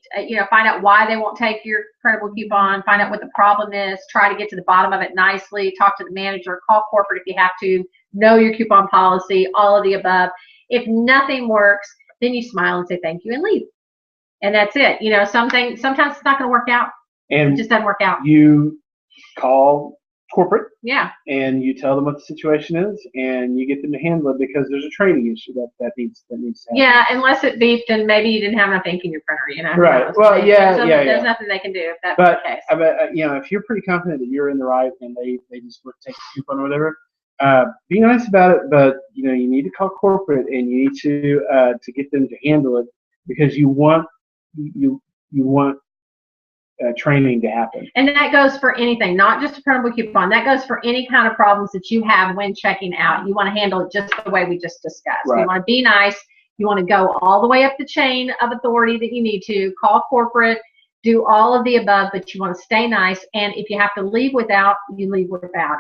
find out why they won't take your printable coupon, find out what the problem is, try to get to the bottom of it nicely, talk to the manager, call corporate if you have to, know your coupon policy, all of the above. If nothing works, then you smile and say thank you and leave. And that's it. Sometimes it's not going to work out. And it just doesn't work out. You call corporate. Yeah. And you tell them what the situation is, and you get them to handle it, because there's a training issue that needs to happen. Yeah, unless it beeped and maybe you didn't have enough ink in your printer, Right. Well, there's nothing they can do if that's the case. But if you're pretty confident that you're in the right and they just want to take a coupon or whatever, be nice about it. But you need to call corporate, and you need to get them to handle it, because you want training to happen. And that goes for anything, not just a printable coupon. That goes for any kind of problems that you have when checking out. You want to handle it just the way we just discussed. Right. You want to be nice. You want to go all the way up the chain of authority that you need to. Call corporate, do all of the above, but you want to stay nice. And if you have to leave without, you leave without.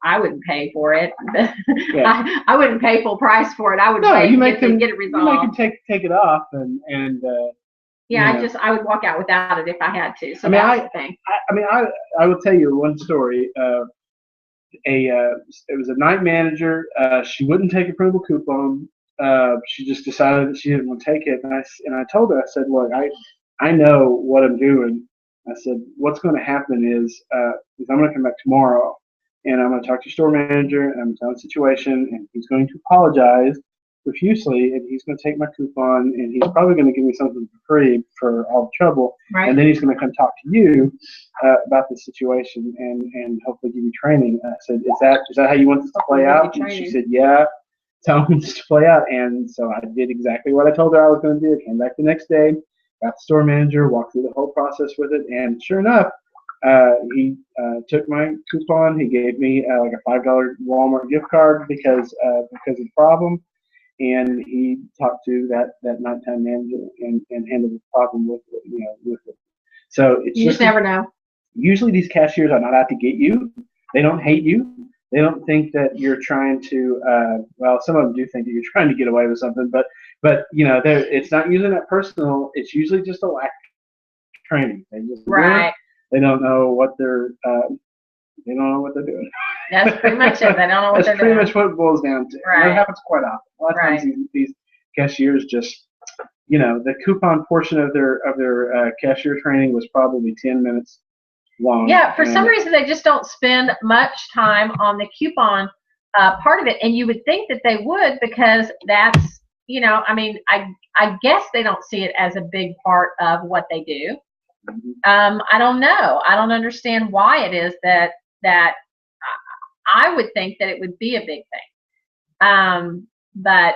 I wouldn't pay for it. Yeah. I wouldn't pay full price for it. I would wait and get it resolved. You make them take it off and yeah, I would walk out without it if I had to. So that's the thing. I will tell you one story. It was a night manager. She wouldn't take a printable coupon. She just decided that she didn't want to take it. And I told her, I said, look, I know what I'm doing. I said, what's going to happen is I'm going to come back tomorrow, and I'm going to talk to your store manager, and I'm going to tell him the situation, and he's going to apologize profusely, and he's going to take my coupon, and he's probably going to give me something for free for all the trouble. Right. And then he's going to come talk to you about the situation and hopefully give you training. I said, is that how you want this to play out? And she said, yeah, tell him this to play out. And so I did exactly what I told her I was going to do. I came back the next day, got the store manager, walked through the whole process with it, and sure enough, he took my coupon. He gave me like a $5 Walmart gift card because of the problem. And he talked to that nighttime manager and handled the problem with it. So it's you just never know. Usually these cashiers are not out to get you. They don't hate you. They don't think that you're trying to. Well, some of them do think that you're trying to get away with something, but it's not usually that personal. It's usually just a lack of training. They just they don't know what they're. They don't know what they're doing. That's pretty much it. They don't know what they're doing. That's pretty much what it boils down to. Right. And it happens quite often. A lot of times these cashiers just, the coupon portion of their cashier training was probably 10 minutes long. Yeah, for some reason they just don't spend much time on the coupon part of it, and you would think that they would, because that's, I guess they don't see it as a big part of what they do. Mm-hmm. I don't know. I don't understand why it is that I would think that it would be a big thing. But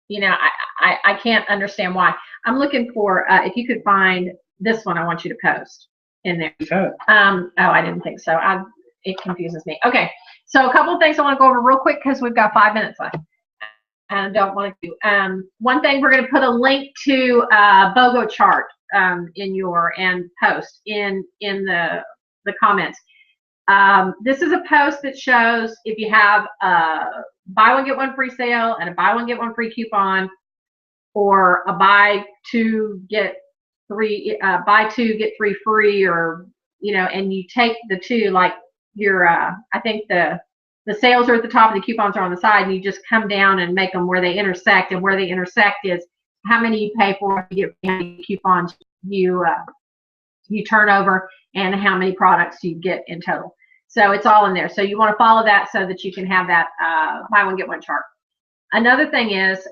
I can't understand why. I'm looking for if you could find this one, I want you to post in there. Okay. I didn't think so. It confuses me. Okay, so a couple of things I want to go over real quick because we've got 5 minutes left. And I don't want to do. One thing, we're going to put a link to BOGO chart in your post in the comments. This is a post that shows if you have a buy one get one free sale and a buy one get one free coupon, or a buy two get three free, or and you take the two, like I think the sales are at the top and the coupons are on the side, and you just come down and make them where they intersect, and where they intersect is how many you pay for, you get how many coupons you turn over, and how many products you get in total. So it's all in there. So you want to follow that so that you can have that buy one get one chart. Another thing is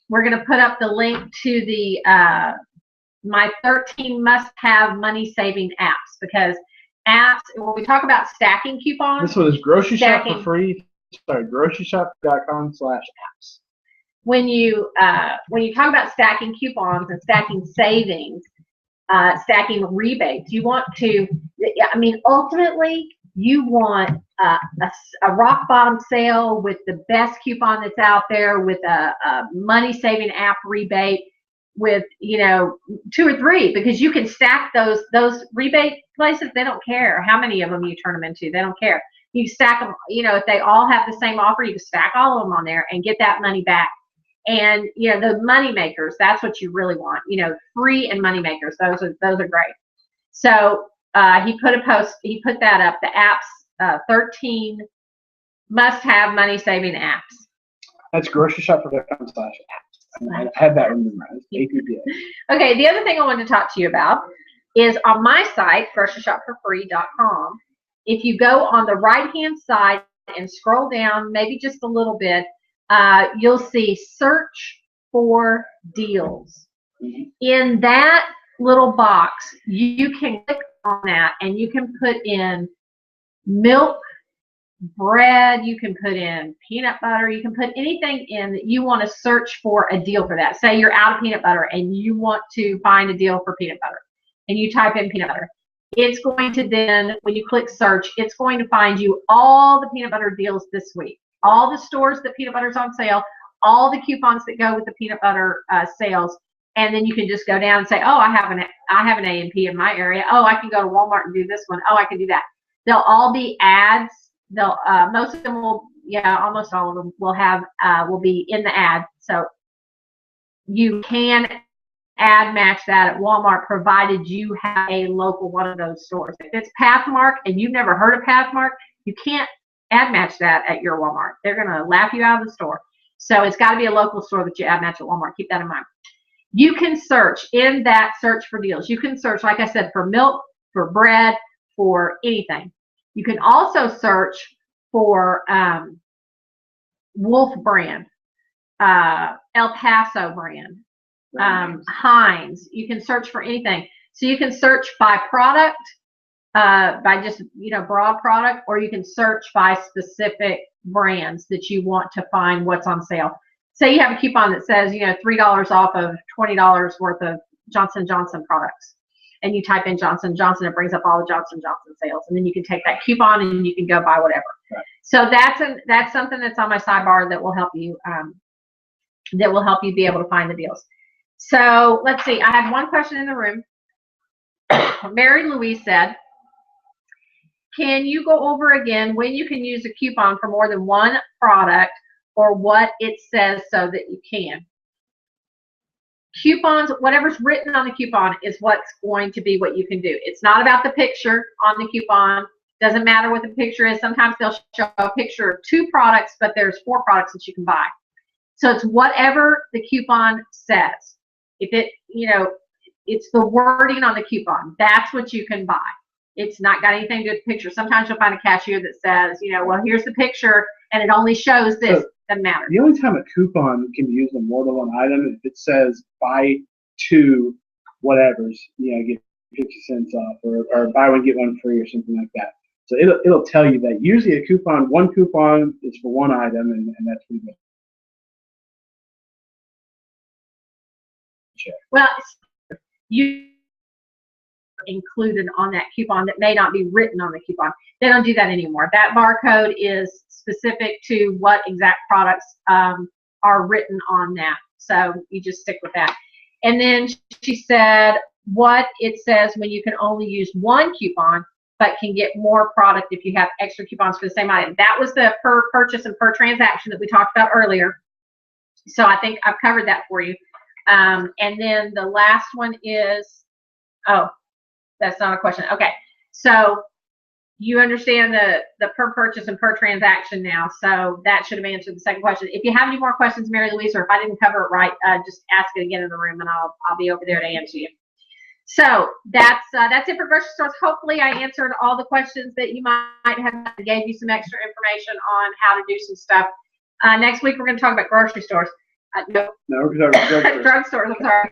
we're going to put up the link to the my 13 must-have money-saving apps, because apps, when we talk about stacking coupons. This one is Grocery Shop for free. Sorry, groceryshop.com/apps. When you talk about stacking coupons and stacking savings, stacking rebates, you want to, I mean, ultimately, you want a rock bottom sale with the best coupon that's out there, with a money-saving app rebate, with 2 or 3, because you can stack those rebate places. They don't care how many of them you turn them into. They don't care. You stack them, if they all have the same offer, you can stack all of them on there and get that money back. And the money makers, that's what you really want. Free and money makers, those are great. So he put that up, the apps, 13 must-have money-saving apps. That's groceryshop.com/apps. I had that one memorized. Okay, the other thing I wanted to talk to you about is on my site, groceryshopforfree.com. If you go on the right-hand side and scroll down maybe just a little bit, you'll see search for deals. Mm-hmm. In that little box, you can click on that and you can put in milk, bread, you can put in peanut butter, you can put anything in that you want to search for a deal for that. Say you're out of peanut butter and you want to find a deal for peanut butter, and you type in peanut butter. It's going to then, when you click search, it's going to find you all the peanut butter deals this week, all the stores that peanut butter's on sale, all the coupons that go with the peanut butter sales, and then you can just go down and say, oh, I have an A&P in my area. Oh, I can go to Walmart and do this one. Oh, I can do that. They'll all be ads. They'll most of them will, almost all of them will be in the ad. So you can ad match that at Walmart, provided you have a local one of those stores. If it's Pathmark and you've never heard of Pathmark, you can't ad match that at your Walmart. They're going to laugh you out of the store. So it's got to be a local store that you ad match at Walmart. Keep that in mind. You can search in that search for deals. You can search, like I said, for milk, for bread, for anything. You can also search for Wolf brand, El Paso brand, Heinz. You can search for anything. So you can search by product, by just broad product, or you can search by specific brands that you want to find what's on sale. Say you have a coupon that says $3 off of $20 worth of Johnson & Johnson products, and you type in Johnson & Johnson, it brings up all the Johnson & Johnson sales, and then you can take that coupon and you can go buy whatever. Right. So that's something that's on my sidebar that will help you be able to find the deals. So let's see. I had one question in the room. Mary Louise said, can you go over again when you can use a coupon for more than one product, or what it says so that you can? Coupons, whatever's written on the coupon is what's going to be what you can do. It's not about the picture on the coupon. Doesn't matter what the picture is. Sometimes they'll show a picture of 2 products, but there's 4 products that you can buy. So it's whatever the coupon says. If it, it's the wording on the coupon. That's what you can buy. It's not got anything to do with the picture. Sometimes you'll find a cashier that says, well, here's the picture, and it only shows this. So doesn't matter. The only time a coupon can be used on more than one item is if it says buy 2 whatevers, get 50 cents off, or buy one get one free, or something like that. So it'll tell you that usually one coupon is for one item, and that's pretty good. Well, you included on that coupon that may not be written on the coupon. They don't do that anymore. That barcode is specific to what exact products are written on that. So you just stick with that. And then she said what it says when you can only use one coupon but can get more product if you have extra coupons for the same item. That was the per purchase and per transaction that we talked about earlier. So I think I've covered that for you. And then the last one is, oh, that's not a question. Okay. So you understand the per purchase and per transaction now, so that should have answered the second question. If you have any more questions, Mary Louise, or if I didn't cover it right, just ask it again in the room, and I'll be over there to answer you. So that's it for grocery stores. Hopefully, I answered all the questions that you might have, and gave you some extra information on how to do some stuff. Next week, we're going to talk about grocery stores. No, we're going to talk about drugstores. I'm sorry.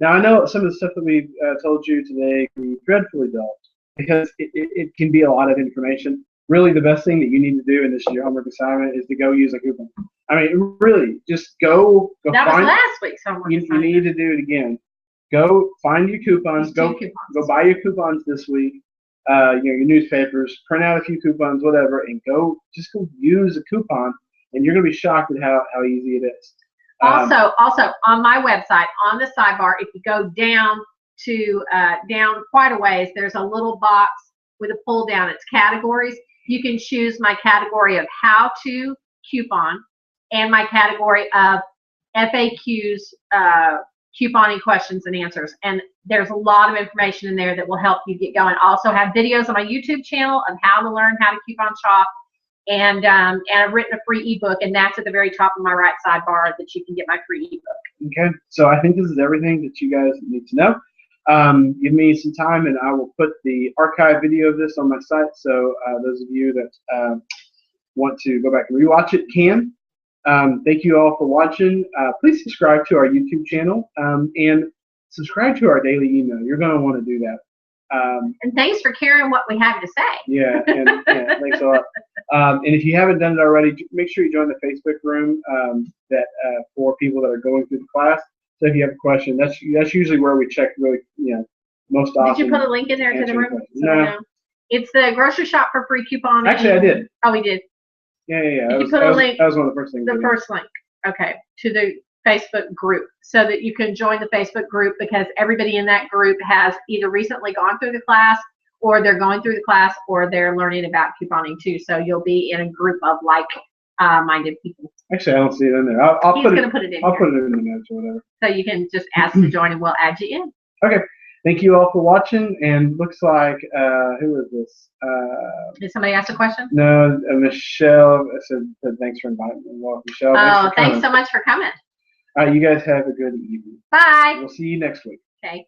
Now, I know some of the stuff that we've told you today can be dreadfully dull, because it can be a lot of information. Really, the best thing that you need to do, and this is your homework assignment, is to go use a coupon. I mean, really, just go that find. Was last week's homework assignment. You need to do it again. Go find your coupons. Go buy your coupons this week. Your newspapers. Print out a few coupons, whatever, and go use a coupon, and you're going to be shocked at how easy it is. Also, on my website, on the sidebar, if you go down to down quite a ways, there's a little box with a pull down. It's categories. You can choose my category of how to coupon and my category of FAQs, couponing questions and answers. And there's a lot of information in there that will help you get going. I also have videos on my YouTube channel of how to learn how to coupon shop. And I've written a free ebook, and that's at the very top of my right sidebar that you can get my free ebook. Okay, so I think this is everything that you guys need to know. Give me some time, and I will put the archive video of this on my site, so those of you that want to go back and rewatch it can. Thank you all for watching. Please subscribe to our YouTube channel and subscribe to our daily email. You're going to want to do that. And thanks for caring what we have to say. Yeah, thanks a lot. And if you haven't done it already, make sure you join the Facebook room for people that are going through the class. So if you have a question, that's usually where we check really, most often. Did you put a link in there to the room? No. It's the grocery shop for free coupon. Actually, I did. Oh, we did. Yeah. Did you put a link? That was one of the first things. The first link. Okay, to the Facebook group, so that you can join the Facebook group, because everybody in that group has either recently gone through the class, or they're going through the class, or they're learning about couponing too. So you'll be in a group of like-minded people. Actually, I don't see it in there. I'll put it in the notes or whatever. So you can just ask to join, and we'll add you in. Okay. Thank you all for watching. And looks like who is this? Did somebody ask a question? No, Michelle said thanks for inviting me. Well, Michelle. Oh, thanks so much for coming. All right, you guys have a good evening. Bye. We'll see you next week. Okay.